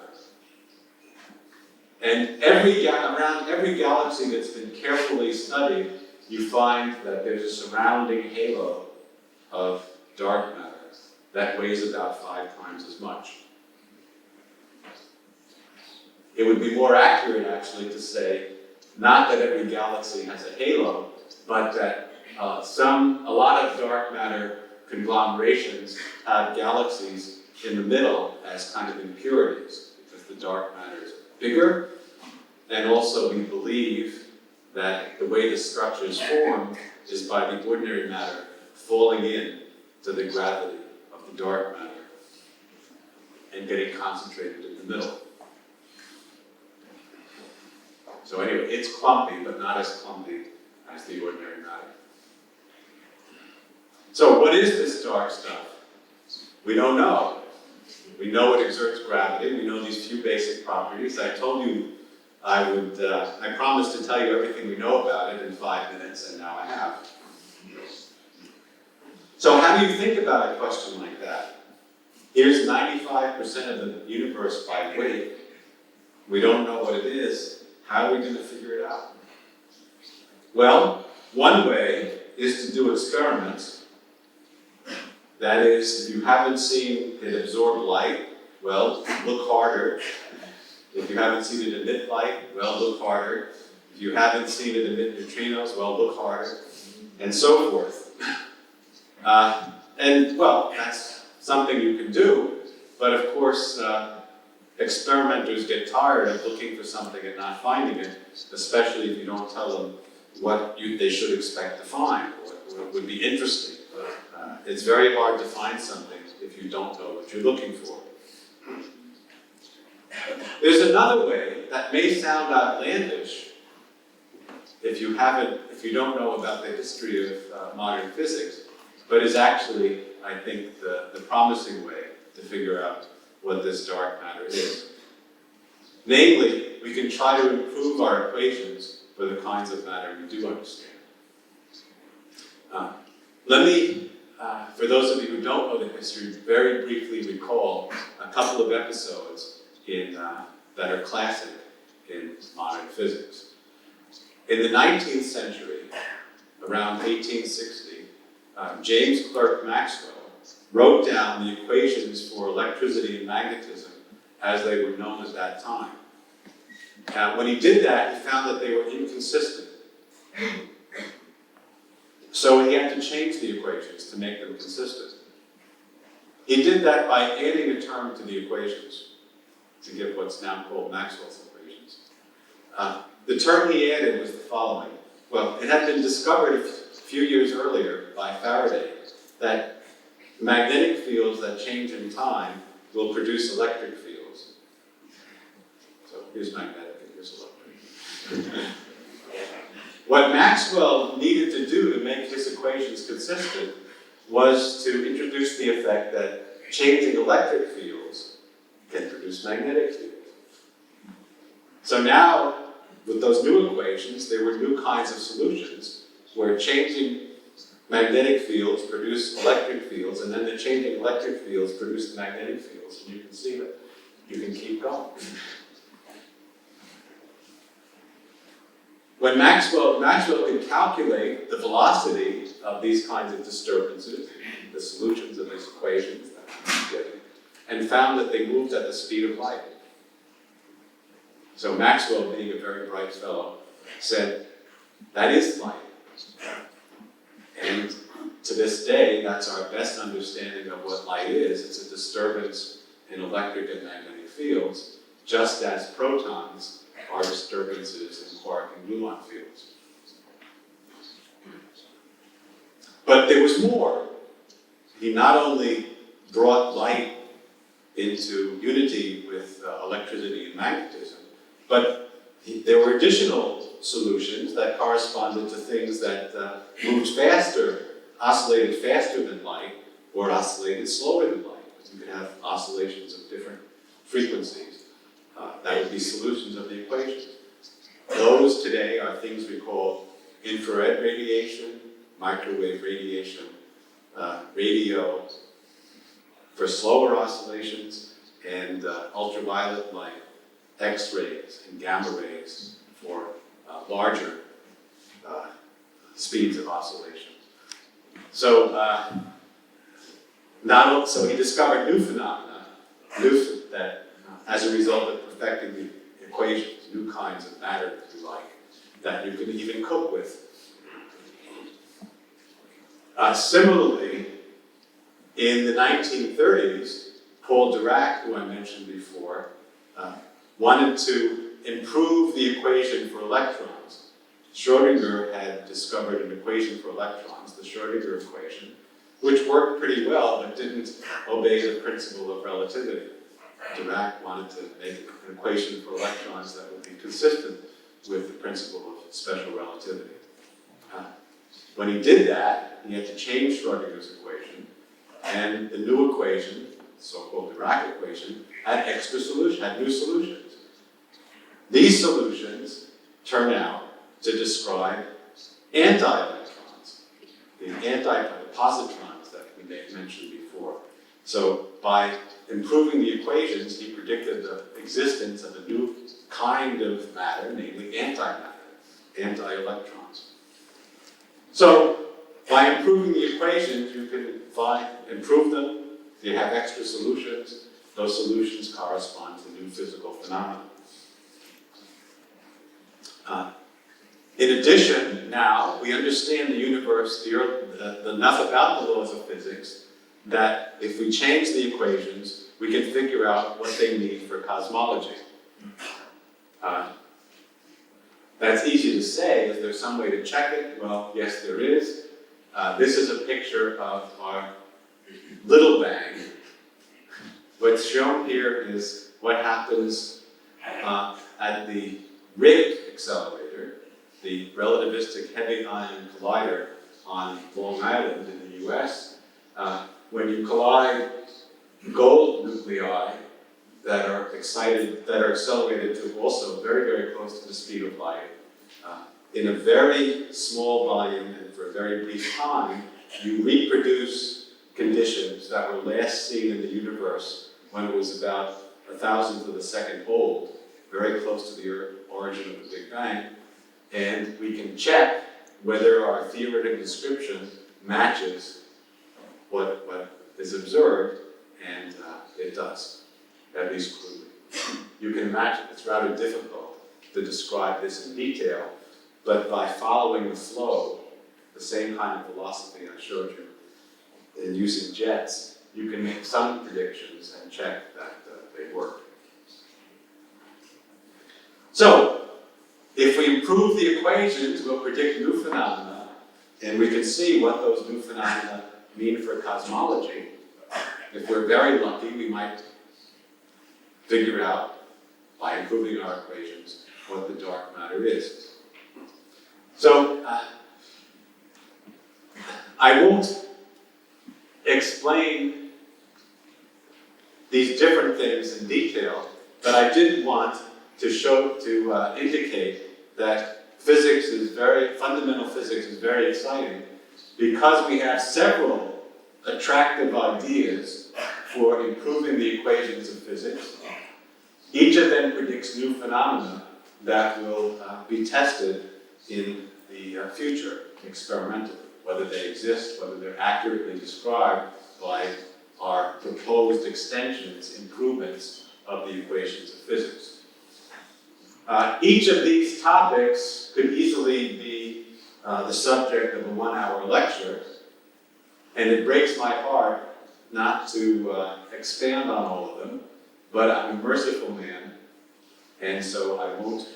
And around every galaxy that's been carefully studied, you find that there's a surrounding halo of dark matter that weighs about 5 times as much. It would be more accurate, actually, to say not that every galaxy has a halo, but that a lot of dark matter conglomerations have galaxies in the middle as kind of impurities, because the dark matter is bigger, and also we believe that the way the structure is formed is by the ordinary matter falling in to the gravity of the dark matter and getting concentrated in the middle. So anyway, it's clumpy, but not as clumpy as the ordinary matter. So what is this dark stuff? We don't know. We know it exerts gravity. We know these few basic properties. I told you I promised to tell you everything we know about it in 5 minutes, and now I have. So how do you think about a question like that? Here's 95% of the universe by weight. We don't know what it is. How are we going to figure it out? Well, one way is to do experiments. That is, if you haven't seen it absorb light, well, look harder. If you haven't seen it emit light, well, look harder. If you haven't seen it emit neutrinos, well, look harder. And so forth. And, well, that's something you can do. But, of course, experimenters get tired of looking for something and not finding it, especially if you don't tell them what they should expect to find, or what would be interesting. It's very hard to find something if you don't know what you're looking for. There's another way that may sound outlandish if you don't know about the history of modern physics, but is actually, I think, the promising way to figure out what this dark matter is. Namely, we can try to improve our equations for the kinds of matter we do understand. Let me, for those of you who don't know the history, very briefly recall a couple of episodes that are classic in modern physics. In the 19th century, around 1860, James Clerk Maxwell wrote down the equations for electricity and magnetism as they were known at that time. When he did that, he found that they were inconsistent. So he had to change the equations to make them consistent. He did that by adding a term to the equations to give what's now called Maxwell's equations. The term he added was the following. Well, it had been discovered a few years earlier by Faraday that magnetic fields that change in time will produce electric fields. So here's magnetic and here's electric. What Maxwell needed to do to make his equations consistent was to introduce the effect that changing electric fields can produce magnetic fields. So now, with those new equations, there were new kinds of solutions where changing magnetic fields produce electric fields, and then the changing electric fields produce magnetic fields. And you can see that. You can keep going. When Maxwell could calculate the velocity of these kinds of disturbances, the solutions of these equations that he was getting, and found that they moved at the speed of light. So Maxwell, being a very bright fellow, said, that is light. And to this day, that's our best understanding of what light is. It's a disturbance in electric and magnetic fields, just as protons are disturbances in quark and gluon fields. But there was more. He not only brought light into unity with electricity and magnetism, but there were additional solutions that corresponded to things that moved faster, oscillated faster than light, or oscillated slower than light. Because you could have oscillations of different frequencies. That would be solutions of the equation. Those today are things we call infrared radiation, microwave radiation, radio for slower oscillations, and ultraviolet light, X-rays and gamma rays for larger speeds of oscillation. So, so he discovered new phenomena, that as a result of perfecting the equations, new kinds of matter, if you like, that you can even cope with. Similarly, in the 1930s, Paul Dirac, who I mentioned before, wanted to improve the equation for electrons. Schrödinger had discovered an equation for electrons, the Schrödinger equation, which worked pretty well but didn't obey the principle of relativity. Dirac wanted to make an equation for electrons that would be consistent with the principle of special relativity. When he did that, he had to change Schrödinger's equation, and the new equation, the so-called Dirac equation, had new solutions. These solutions turn out to describe anti-electrons, the positrons that we mentioned before. So by improving the equations, he predicted the existence of a new kind of matter, namely antimatter, anti-electrons. So by improving the equations, you can improve them. You have extra solutions. Those solutions correspond to new physical phenomena. In addition, now we understand the universe, enough about the laws of physics that if we change the equations, we can figure out what they mean for cosmology. That's easy to say. Is there some way to check it? Well, yes, there is. This is a picture of our little bang. What's shown here is what happens at the RIG accelerator, the relativistic heavy ion collider on Long Island in the US. When you collide gold nuclei that are accelerated to also very, very close to the speed of light, in a very small volume and for a very brief time, you reproduce conditions that were last seen in the universe when it was about 1,000th of a second old, very close to the origin of the Big Bang, and we can check whether our theoretic description matches what is observed, and it does, at least crudely. You can imagine it's rather difficult to describe this in detail, but by following the flow, the same kind of philosophy I showed you, in using jets, you can make some predictions and check that they work. So, if we improve the equations, we'll predict new phenomena, and we can see what those new phenomena mean for cosmology. If we're very lucky, we might figure out, by improving our equations, what the dark matter is. So, I won't explain these different things in detail, but I did want to indicate that fundamental physics is very exciting because we have several attractive ideas for improving the equations of physics. Each of them predicts new phenomena that will be tested in the future experimentally, whether they exist, whether they're accurately described by our proposed extensions, improvements of the equations of physics. Each of these topics could easily be the subject of a 1-hour lecture, and it breaks my heart not to expand on all of them, but I'm a merciful man, and so I won't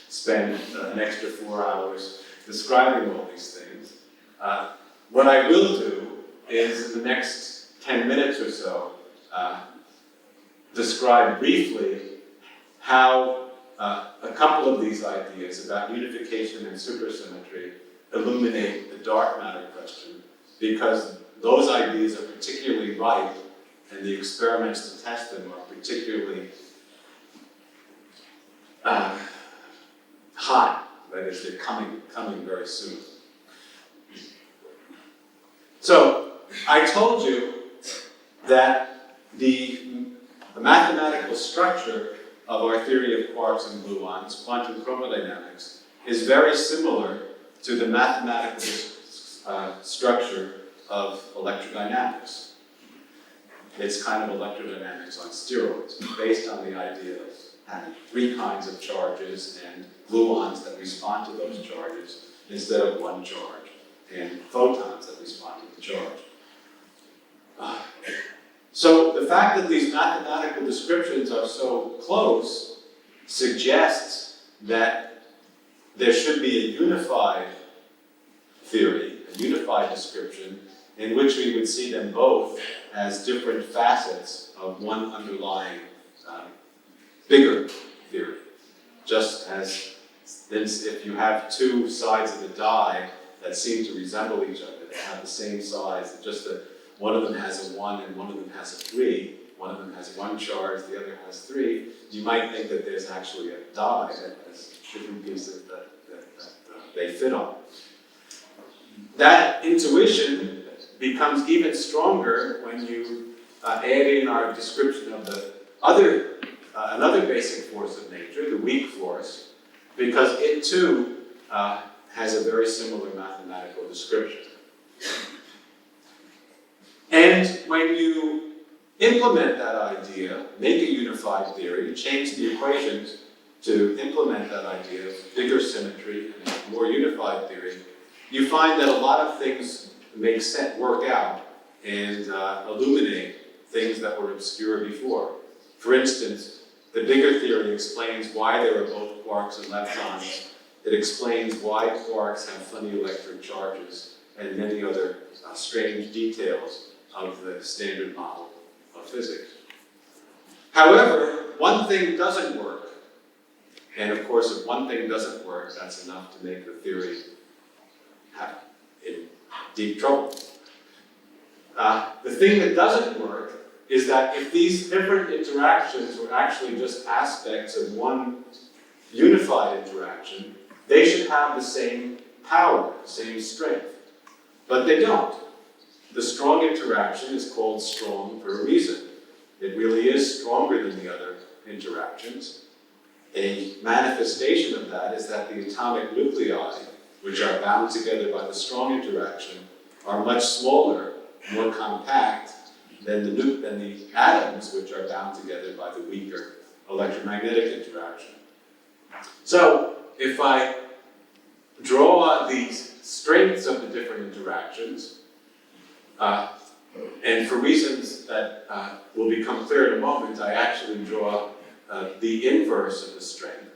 spend an extra 4 hours describing all these things. What I will do is, in the next 10 minutes or so, describe briefly how a couple of these ideas about unification and supersymmetry illuminate the dark matter question, because those ideas are particularly ripe, and the experiments to test them are particularly hot. That is, they're coming very soon. So, I told you that the mathematical structure of our theory of quarks and gluons, quantum chromodynamics, is very similar to the mathematical structure of electrodynamics. It's kind of electrodynamics on steroids, based on the idea of having 3 kinds of charges and gluons that respond to those charges instead of one charge, and photons that respond to the charge. So the fact that these mathematical descriptions are so close suggests that there should be a unified theory, a unified description, in which we would see them both as different facets of one underlying bigger theory. Just as if you have 2 sides of a die that seem to resemble each other, they have the same size, just that one of them has a 1 and one of them has a 3, one of them has 1 charge, the other has 3, you might think that there's actually a die that has different pieces that they fit on. That intuition becomes even stronger when you add in our description of the another basic force of nature, the weak force, because it too has a very similar mathematical description. And when you implement that idea, make a unified theory, change the equations to implement that idea of bigger symmetry and a more unified theory, you find that a lot of things make sense, work out, and illuminate things that were obscure before. For instance, the bigger theory explains why there are both quarks and leptons. It explains why quarks have funny electric charges and many other strange details of the standard model of physics. However, one thing doesn't work. And of course, if one thing doesn't work, that's enough to make the theory in deep trouble. The thing that doesn't work is that if these different interactions were actually just aspects of one unified interaction, they should have the same power, the same strength. But they don't. The strong interaction is called strong for a reason. It really is stronger than the other interactions. A manifestation of that is that the atomic nuclei, which are bound together by the strong interaction, are much smaller, more compact than the atoms, which are bound together by the weaker electromagnetic interaction. So if I draw these strengths of the different interactions, and for reasons that will become clear in a moment, I actually draw the inverse of the strength.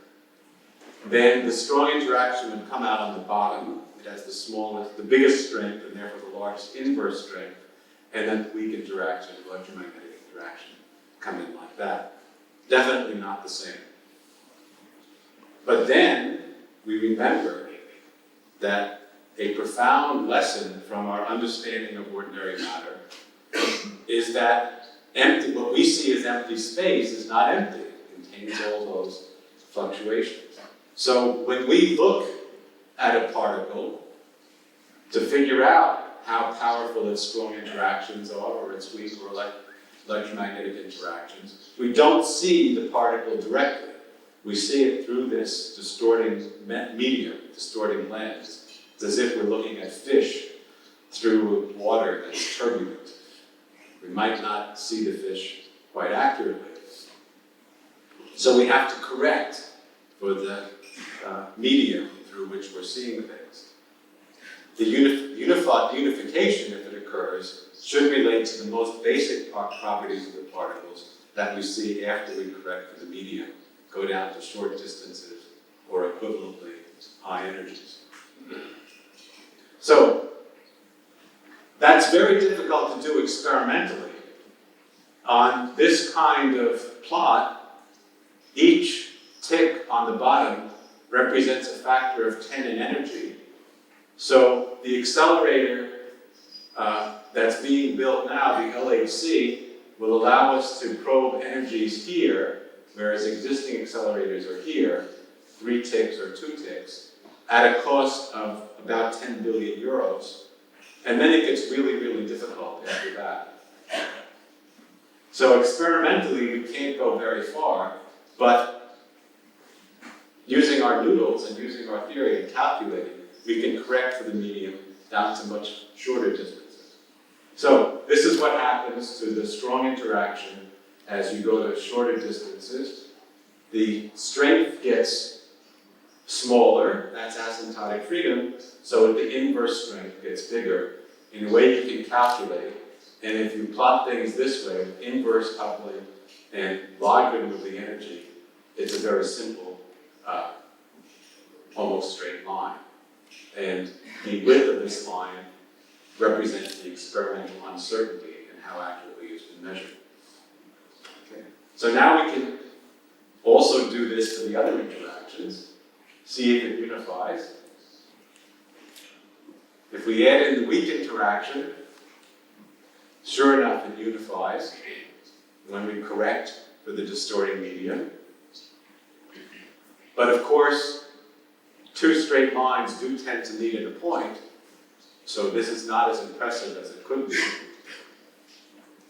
Then the strong interaction would come out on the bottom. It has the smallest, the biggest strength, and therefore the largest inverse strength. And then the weak interaction, the electromagnetic interaction, come in like that. Definitely not the same. But then we remember that a profound lesson from our understanding of ordinary matter is that what we see as empty space is not empty. It contains all those fluctuations. So when we look at a particle to figure out how powerful its strong interactions are, or its weak or electromagnetic interactions, we don't see the particle directly. We see it through this distorting medium, distorting lens. It's as if we're looking at fish through water that's turbulent. We might not see the fish quite accurately. So we have to correct for the medium through which we're seeing things. The unification, if it occurs, should relate to the most basic properties of the particles that we see after we correct for the medium, go down to short distances or equivalently high energies. So that's very difficult to do experimentally. On this kind of plot, each tick on the bottom represents a factor of 10 in energy. So the accelerator that's being built now, the LHC, will allow us to probe energies here, whereas existing accelerators are here, 3 ticks or 2 ticks, at a cost of about 10 billion euros. And then it gets really, really difficult after that. So experimentally, we can't go very far, but using our noodles and using our theory and calculating, we can correct for the medium down to much shorter distances. So this is what happens to the strong interaction as you go to shorter distances. The strength gets smaller, that's asymptotic freedom, so the inverse strength gets bigger in a way you can calculate. And if you plot things this way, with inverse coupling and logarithm of the energy, it's a very simple, almost straight line. And the width of this line represents the experimental uncertainty and how accurately it's been measured. Okay. So now we can also do this to the other interactions, see if it unifies. If we add in the weak interaction, sure enough it unifies when we correct for the distorting medium. But of course, 2 straight lines do tend to meet at a point, so this is not as impressive as it could be.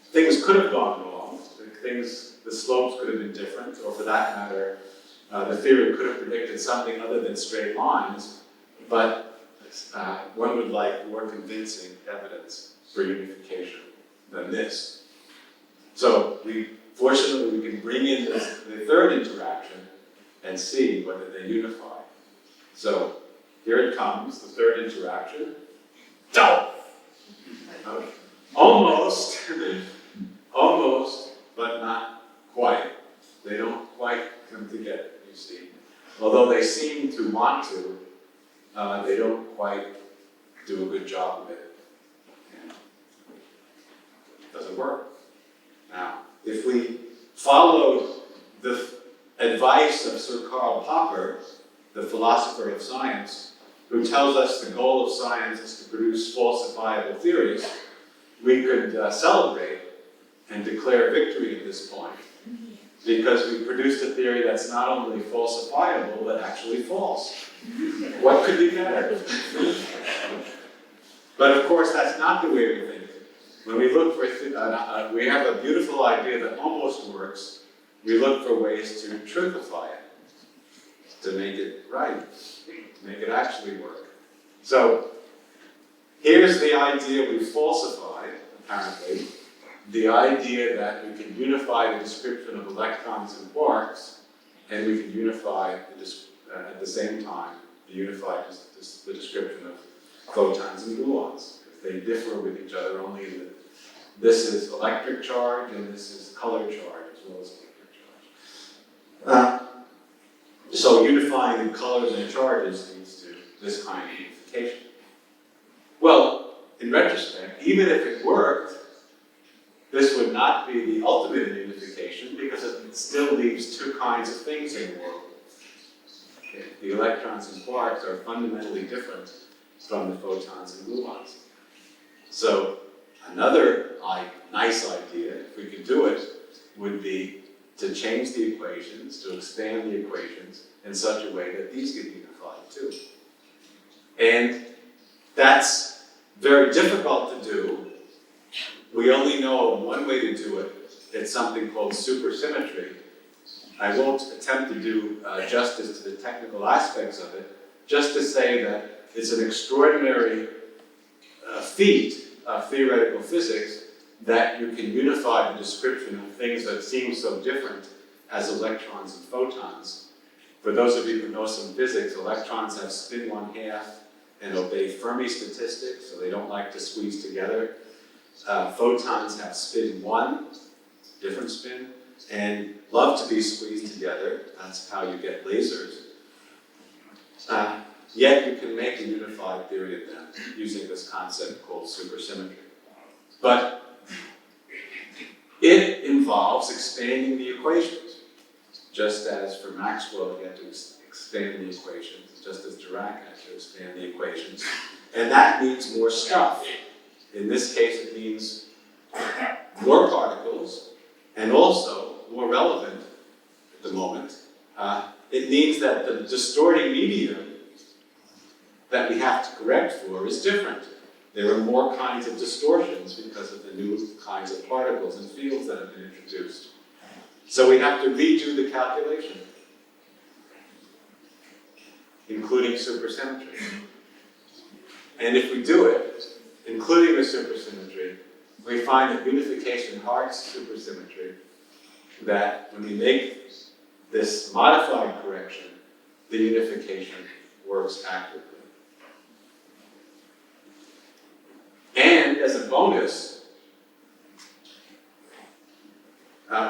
Things could have gone wrong. The slopes could have been different, or for that matter, the theory could have predicted something other than straight lines, but one would like more convincing evidence for unification than this. So fortunately, we can bring in the third interaction and see whether they unify. So here it comes, the third interaction. Almost, almost, but not quite. They don't quite come together, you see. Although they seem to want to, they don't quite do a good job of it. It doesn't work. Now, if we followed the advice of Sir Karl Popper, the philosopher of science, who tells us the goal of science is to produce falsifiable theories, we could celebrate and declare victory at this point, because we produced a theory that's not only falsifiable, but actually false. What could be better? But of course, that's not the way we think. When we look for, we have a beautiful idea that almost works, we look for ways to truthify it, to make it right, to make it actually work. So here's the idea we falsified, apparently, the idea that we can unify the description of electrons and quarks and we can unify at the same time, unify the description of photons and gluons. They differ with each other only in that this is electric charge and this is color charge as well as electric charge. So unifying the colors and charges leads to this kind of unification. Well, in retrospect, even if it worked, this would not be the ultimate in unification because it still leaves two kinds of things in the world. Okay. The electrons and quarks are fundamentally different from the photons and gluons. So another nice idea, if we could do it, would be to change the equations, to expand the equations in such a way that these get unified too. And that's very difficult to do. We only know one way to do it. It's something called supersymmetry. I won't attempt to do justice to the technical aspects of it, just to say that it's an extraordinary feat of theoretical physics that you can unify the description of things that seem so different as electrons and photons. For those of you who know some physics, electrons have spin 1/2 and obey Fermi statistics, so they don't like to squeeze together. Photons have spin 1, different spin, and love to be squeezed together. That's how you get lasers. Yet you can make a unified theory of them using this concept called supersymmetry. But it involves expanding the equations, just as for Maxwell you had to expand the equations, just as Dirac had to expand the equations. And that means more stuff. In this case it means more particles, and also more relevant at the moment. It means that the distorting medium that we have to correct for is different. There are more kinds of distortions because of the new kinds of particles and fields that have been introduced. So we have to redo the calculation, including supersymmetry. And if we do it, including the supersymmetry, we find that unification hearts supersymmetry, that when we make this modified correction, the unification works accurately. And as a bonus,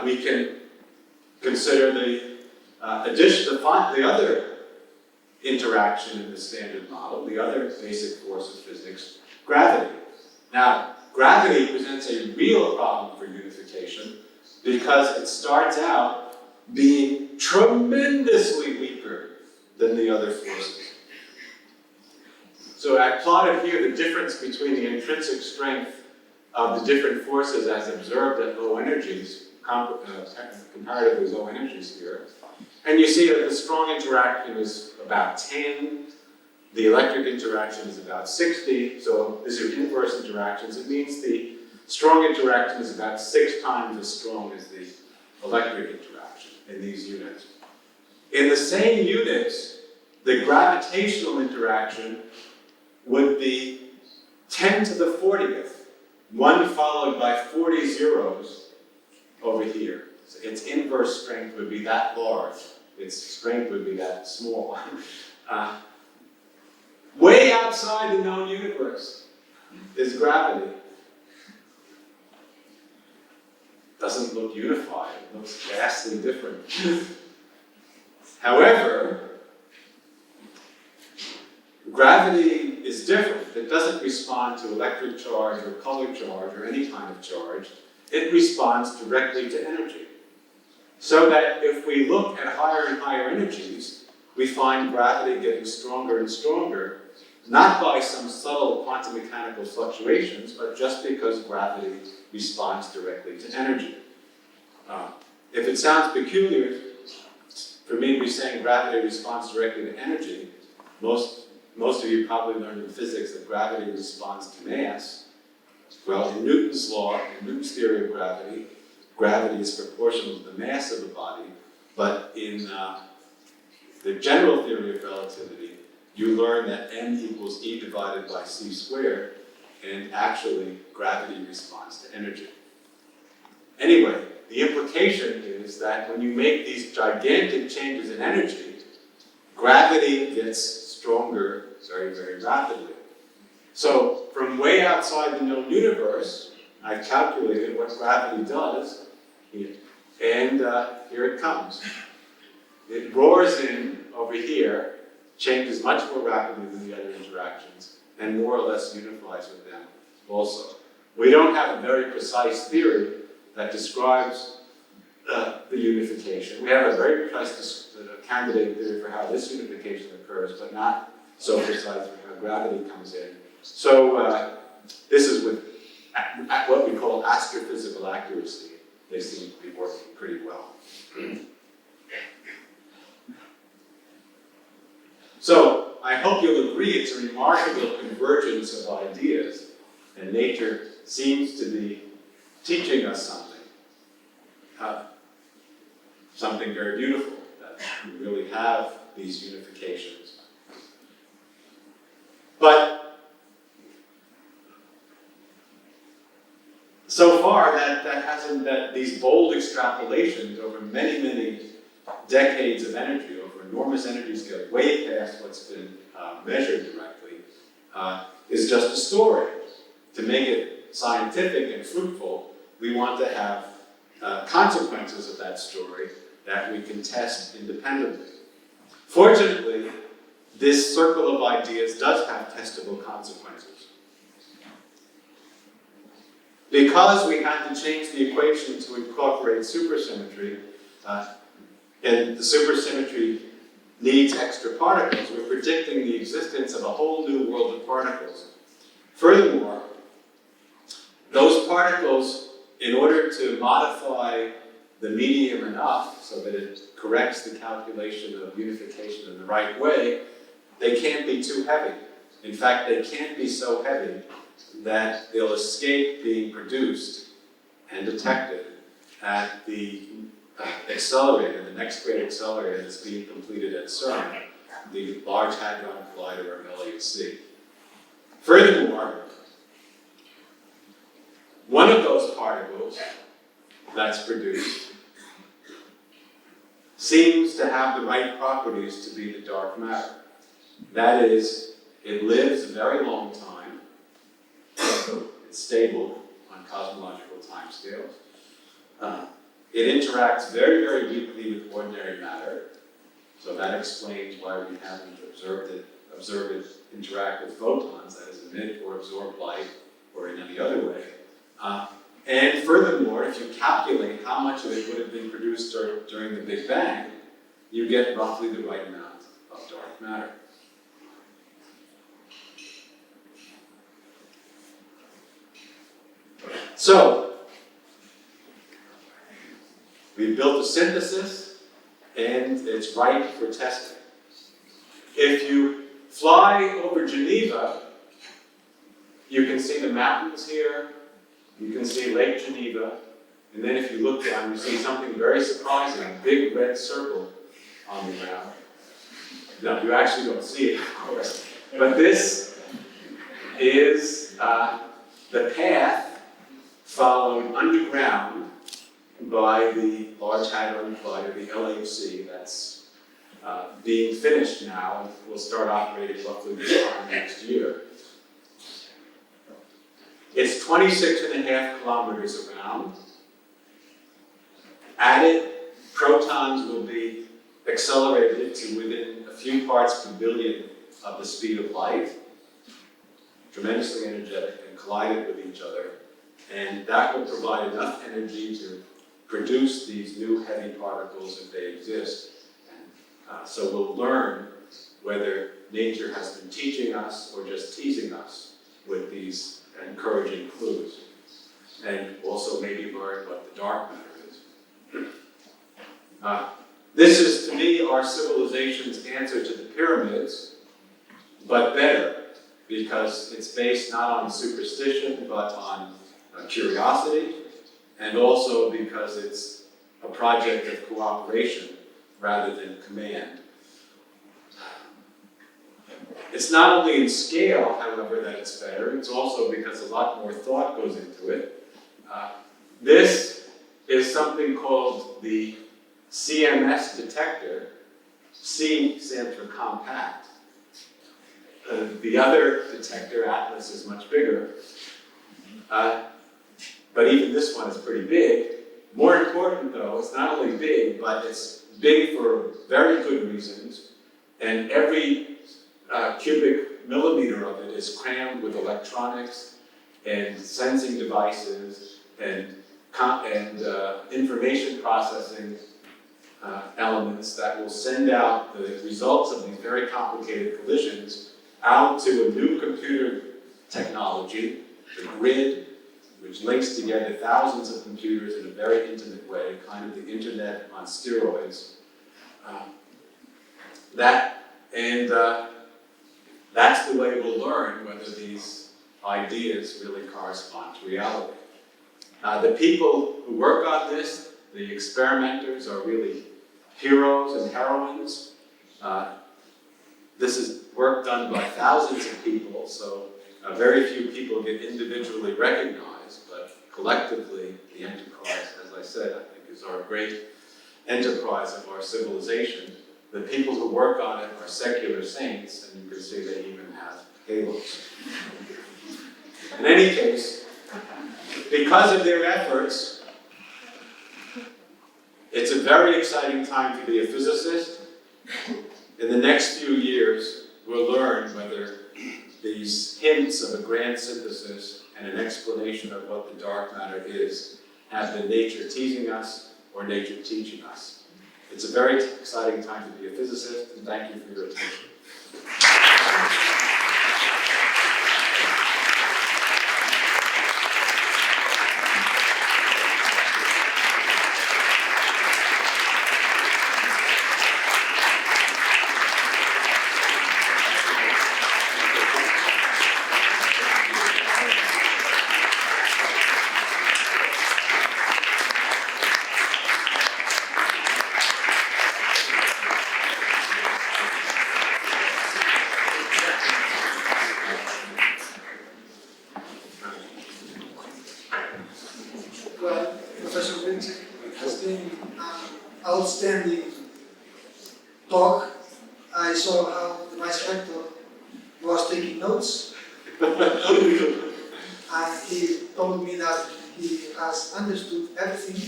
we can consider the other interaction in the standard model, the other basic force of physics, gravity. Now, gravity presents a real problem for unification because it starts out being tremendously weaker than the other forces. So I plotted here the difference between the intrinsic strength of the different forces as observed at low energies, comparatively low energies here. And you see that the strong interaction is about 10, the electric interaction is about 60, so these are inverse interactions. It means the strong interaction is about 6 times as strong as the electric interaction in these units. In the same units, the gravitational interaction would be 10 to the 40th, 1 followed by 40 zeros over here. So its inverse strength would be that large. Its strength would be that small. Way outside the known universe is gravity. Doesn't look unified, it looks vastly different. However, gravity is different. It doesn't respond to electric charge or color charge or any kind of charge. It responds directly to energy. So that if we look at higher and higher energies, we find gravity getting stronger and stronger, not by some subtle quantum mechanical fluctuations, but just because gravity responds directly to energy. If it sounds peculiar for me to be saying gravity responds directly to energy, most of you probably learned in physics that gravity responds to mass. Well, in Newton's law, in Newton's theory of gravity, gravity is proportional to the mass of a body, but in the general theory of relativity, you learn that m equals E divided by c squared, and actually gravity responds to energy. Anyway, the implication is that when you make these gigantic changes in energy, gravity gets stronger very, very rapidly. So from way outside the known universe, I've calculated what gravity does, and here it comes. It roars in over here, changes much more rapidly than the other interactions, and more or less unifies with them also. We don't have a very precise theory that describes the unification. We have a very precise candidate theory for how this unification occurs, but not so precise for how gravity comes in. So this is with what we call astrophysical accuracy. They seem to be working pretty well. So I hope you'll agree it's a remarkable convergence of ideas, and nature seems to be teaching us something. Something very beautiful, that we really have these unifications. But so far, that these bold extrapolations over many, many decades of energy, over enormous energy scales, way past what's been measured directly, is just a story. To make it scientific and fruitful, we want to have consequences of that story that we can test independently. Fortunately, this circle of ideas does have testable consequences. Because we had to change the equation to incorporate supersymmetry, and the supersymmetry needs extra particles, we're predicting the existence of a whole new world of particles. Furthermore, those particles, in order to modify the medium enough so that it corrects the calculation of unification in the right way, they can't be too heavy. In fact, they can't be so heavy that they'll escape being produced and detected at the accelerator, the next great accelerator that's being completed at CERN, the Large Hadron Collider, or LHC. Furthermore, one of those particles that's produced seems to have the right properties to be the dark matter. That is, it lives a very long time, it's stable on cosmological timescales, it interacts very, very weakly with ordinary matter, so that explains why we haven't observed it interact with photons, that is, emit or absorb light, or in any other way. And furthermore, if you calculate how much of it would have been produced during the Big Bang, you get roughly the right amount of dark matter. So, we built a synthesis, and it's ripe for testing. If you fly over Geneva, you can see the mountains here, you can see Lake Geneva, and then if you look down, you see something very surprising, a big red circle on the ground. No, you actually don't see it, of course. But this is the path followed underground by the Large Hadron Collider, the LHC, that's being finished now and will start operating roughly this time next year. It's 26.5 kilometers around. At it, protons will be accelerated to within a few parts per billion of the speed of light, tremendously energetic, and collided with each other. And that will provide enough energy to produce these new heavy particles if they exist. And, so we'll learn whether nature has been teaching us or just teasing us with these encouraging clues. And also maybe learn what the dark matter is. This is, to me, our civilization's answer to the pyramids, but better, because it's based not on superstition, but on curiosity, and also because it's a project of cooperation rather than command. It's not only in scale, however, that it's better, it's also because a lot more thought goes into it. This is something called the CMS detector. C stands for compact. The other detector, Atlas, is much bigger. But even this one is pretty big. More important though, it's not only big, but it's big for very good reasons. And every cubic millimeter of it is crammed with electronics and sensing devices and information processing elements that will send out the results of these very complicated collisions out to a new computer technology, the grid, which links together thousands of computers in a very intimate way, kind of the internet on steroids. That's the way we'll learn whether these ideas really correspond to reality. The people who work on this, the experimenters, are really heroes and heroines. This is work done by thousands of people, so very few people get individually recognized, but collectively, the enterprise, as I said, I think is our great enterprise of our civilization. The people who work on it are secular saints, and you can see they even have halos. In any case, because of their efforts, it's a very exciting time to be a physicist. In the next few years, we'll learn whether these hints of a grand synthesis and an explanation of what the dark matter is have been nature teasing us or nature teaching us. It's a very exciting time to be a physicist, and thank you for your attention. Well, Professor Wilczek, it has been an outstanding talk. I saw how the vice rector was taking notes, and he told me that he has understood everything.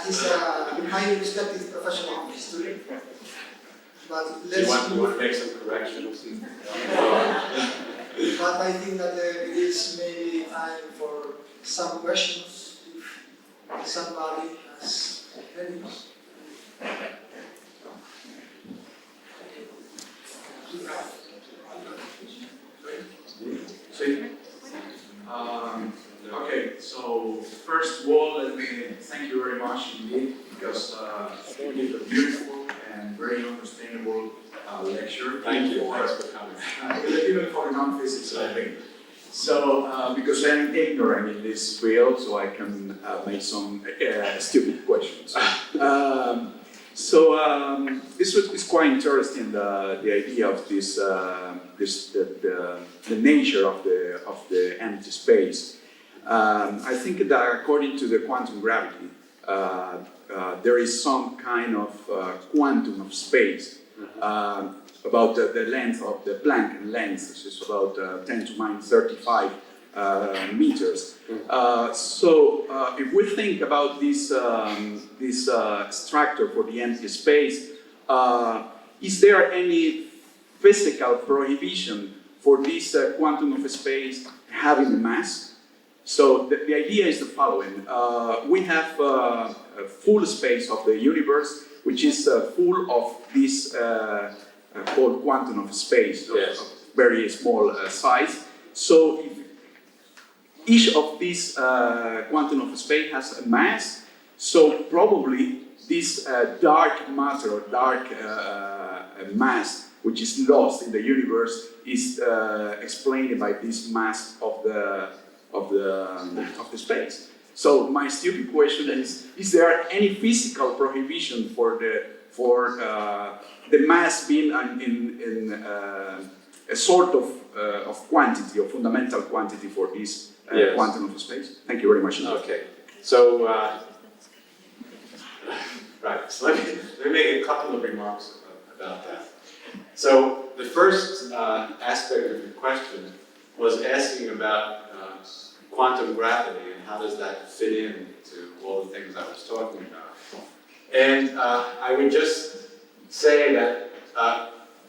He's a highly respected professional of history. But Do you want to make some corrections? But I think that it is maybe time for some questions, if somebody has any. Okay, so first of all, let me thank you very much indeed, because you did a beautiful and very understandable lecture. Thank you. Thanks for coming. Even for non-physics, I think. So, because I'm ignorant in this field, so I can make some stupid questions. It's quite interesting, the idea of this, the nature of the empty space. I think that according to the quantum gravity, there is some kind of quantum of space about the length of the Planck length, which is about 10 to minus 35 meters. If we think about this structure for the empty space, is there any physical prohibition for this quantum of space having a mass? So the idea is the following. We have a full space of the universe, which is full of this called quantum of space, yes, of very small size. So if each of these quantum of space has a mass, so probably this dark matter or dark mass, which is lost in the universe, is explained by this mass of the space. So my stupid question is there any physical prohibition for the mass being in a sort of quantity, or fundamental quantity for this yes, quantum of space? Thank you very much. Okay. So, right, so let me make a couple of remarks about that. So, the first aspect of your question was asking about quantum gravity and how does that fit in to all the things I was talking about. And I would just say that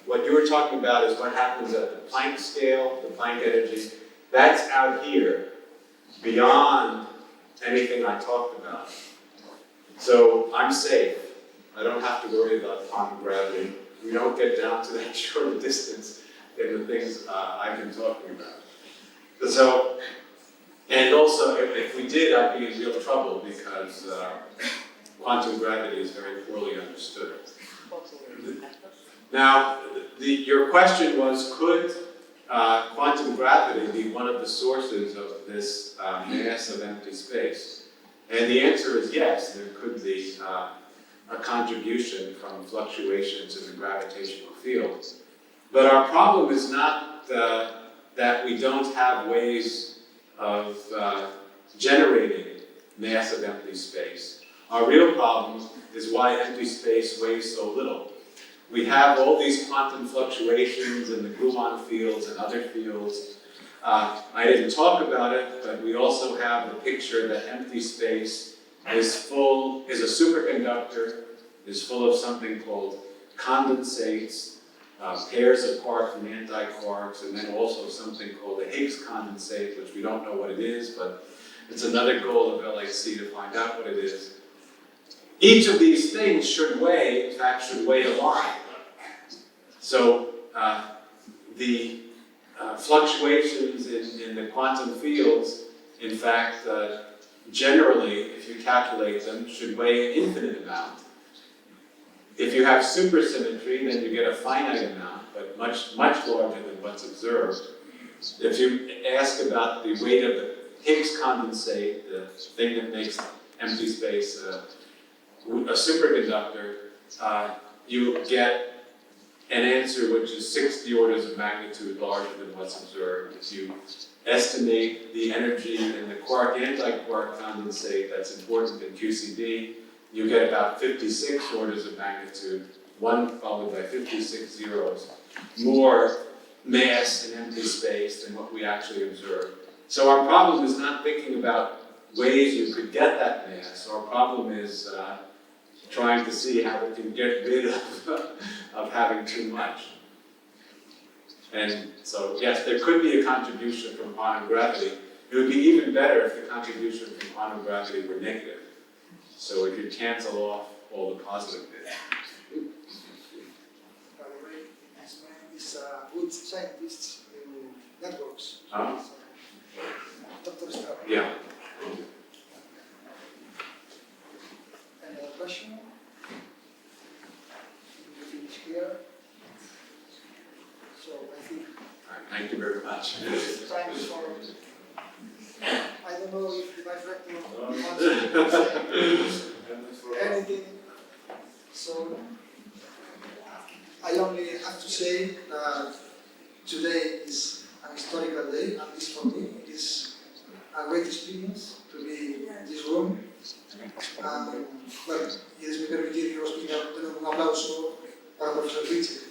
what you were talking about is what happens at the Planck scale, the Planck energy. That's out here, beyond anything I talked about. So I'm safe. I don't have to worry about quantum gravity. We don't get down to that short distance in the things I've been talking about. So, and also, if we did, I'd be in real trouble because quantum gravity is very poorly understood. Now, your question was, could quantum gravity be one of the sources of this mass of empty space? And the answer is yes, there could be a contribution from fluctuations in the gravitational fields. But our problem is not that we don't have ways of generating mass of empty space. Our real problem is why empty space weighs so little. We have all these quantum fluctuations in the gluon fields and other fields. I didn't talk about it, but we also have the picture that empty space is a superconductor, is full of something called condensates, pairs of quarks and antiquarks, and then also something called a Higgs condensate, which we don't know what it is, but it's another goal of LAC to find out what it is. Each of these things should weigh, in fact, should weigh a lot. So the fluctuations in the quantum fields, in fact, generally, if you calculate them, should weigh an infinite amount. If you have supersymmetry, then you get a finite amount, but much, much larger than what's observed. If you ask about the weight of the Higgs condensate, the thing that makes empty space a superconductor, you get an answer which is 60 orders of magnitude larger than what's observed. If you estimate the energy in the quark-antiquark condensate that's important in QCD, you get about 56 orders of magnitude, 1 followed by 56 zeros, more mass in empty space than what we actually observe. So our problem is not thinking about ways you could get that mass. Our problem is trying to see how we can get rid of having too much. And so, yes, there could be a contribution from quantum gravity. It would be even better if the contribution from quantum gravity were negative. So we could cancel off all the positive bits. By the way, this man is a good scientist in networks. Dr. Strauss. Yeah. Any other question? We finish here. So I think. All right, thank you very much. Time for. I don't know if the director wants to say anything. So I only have to say that today is an historical day, at least for me. It is a great experience to be in this room. Bueno, y es mi permitir que os pida un aplauso para el profesor Wilczek.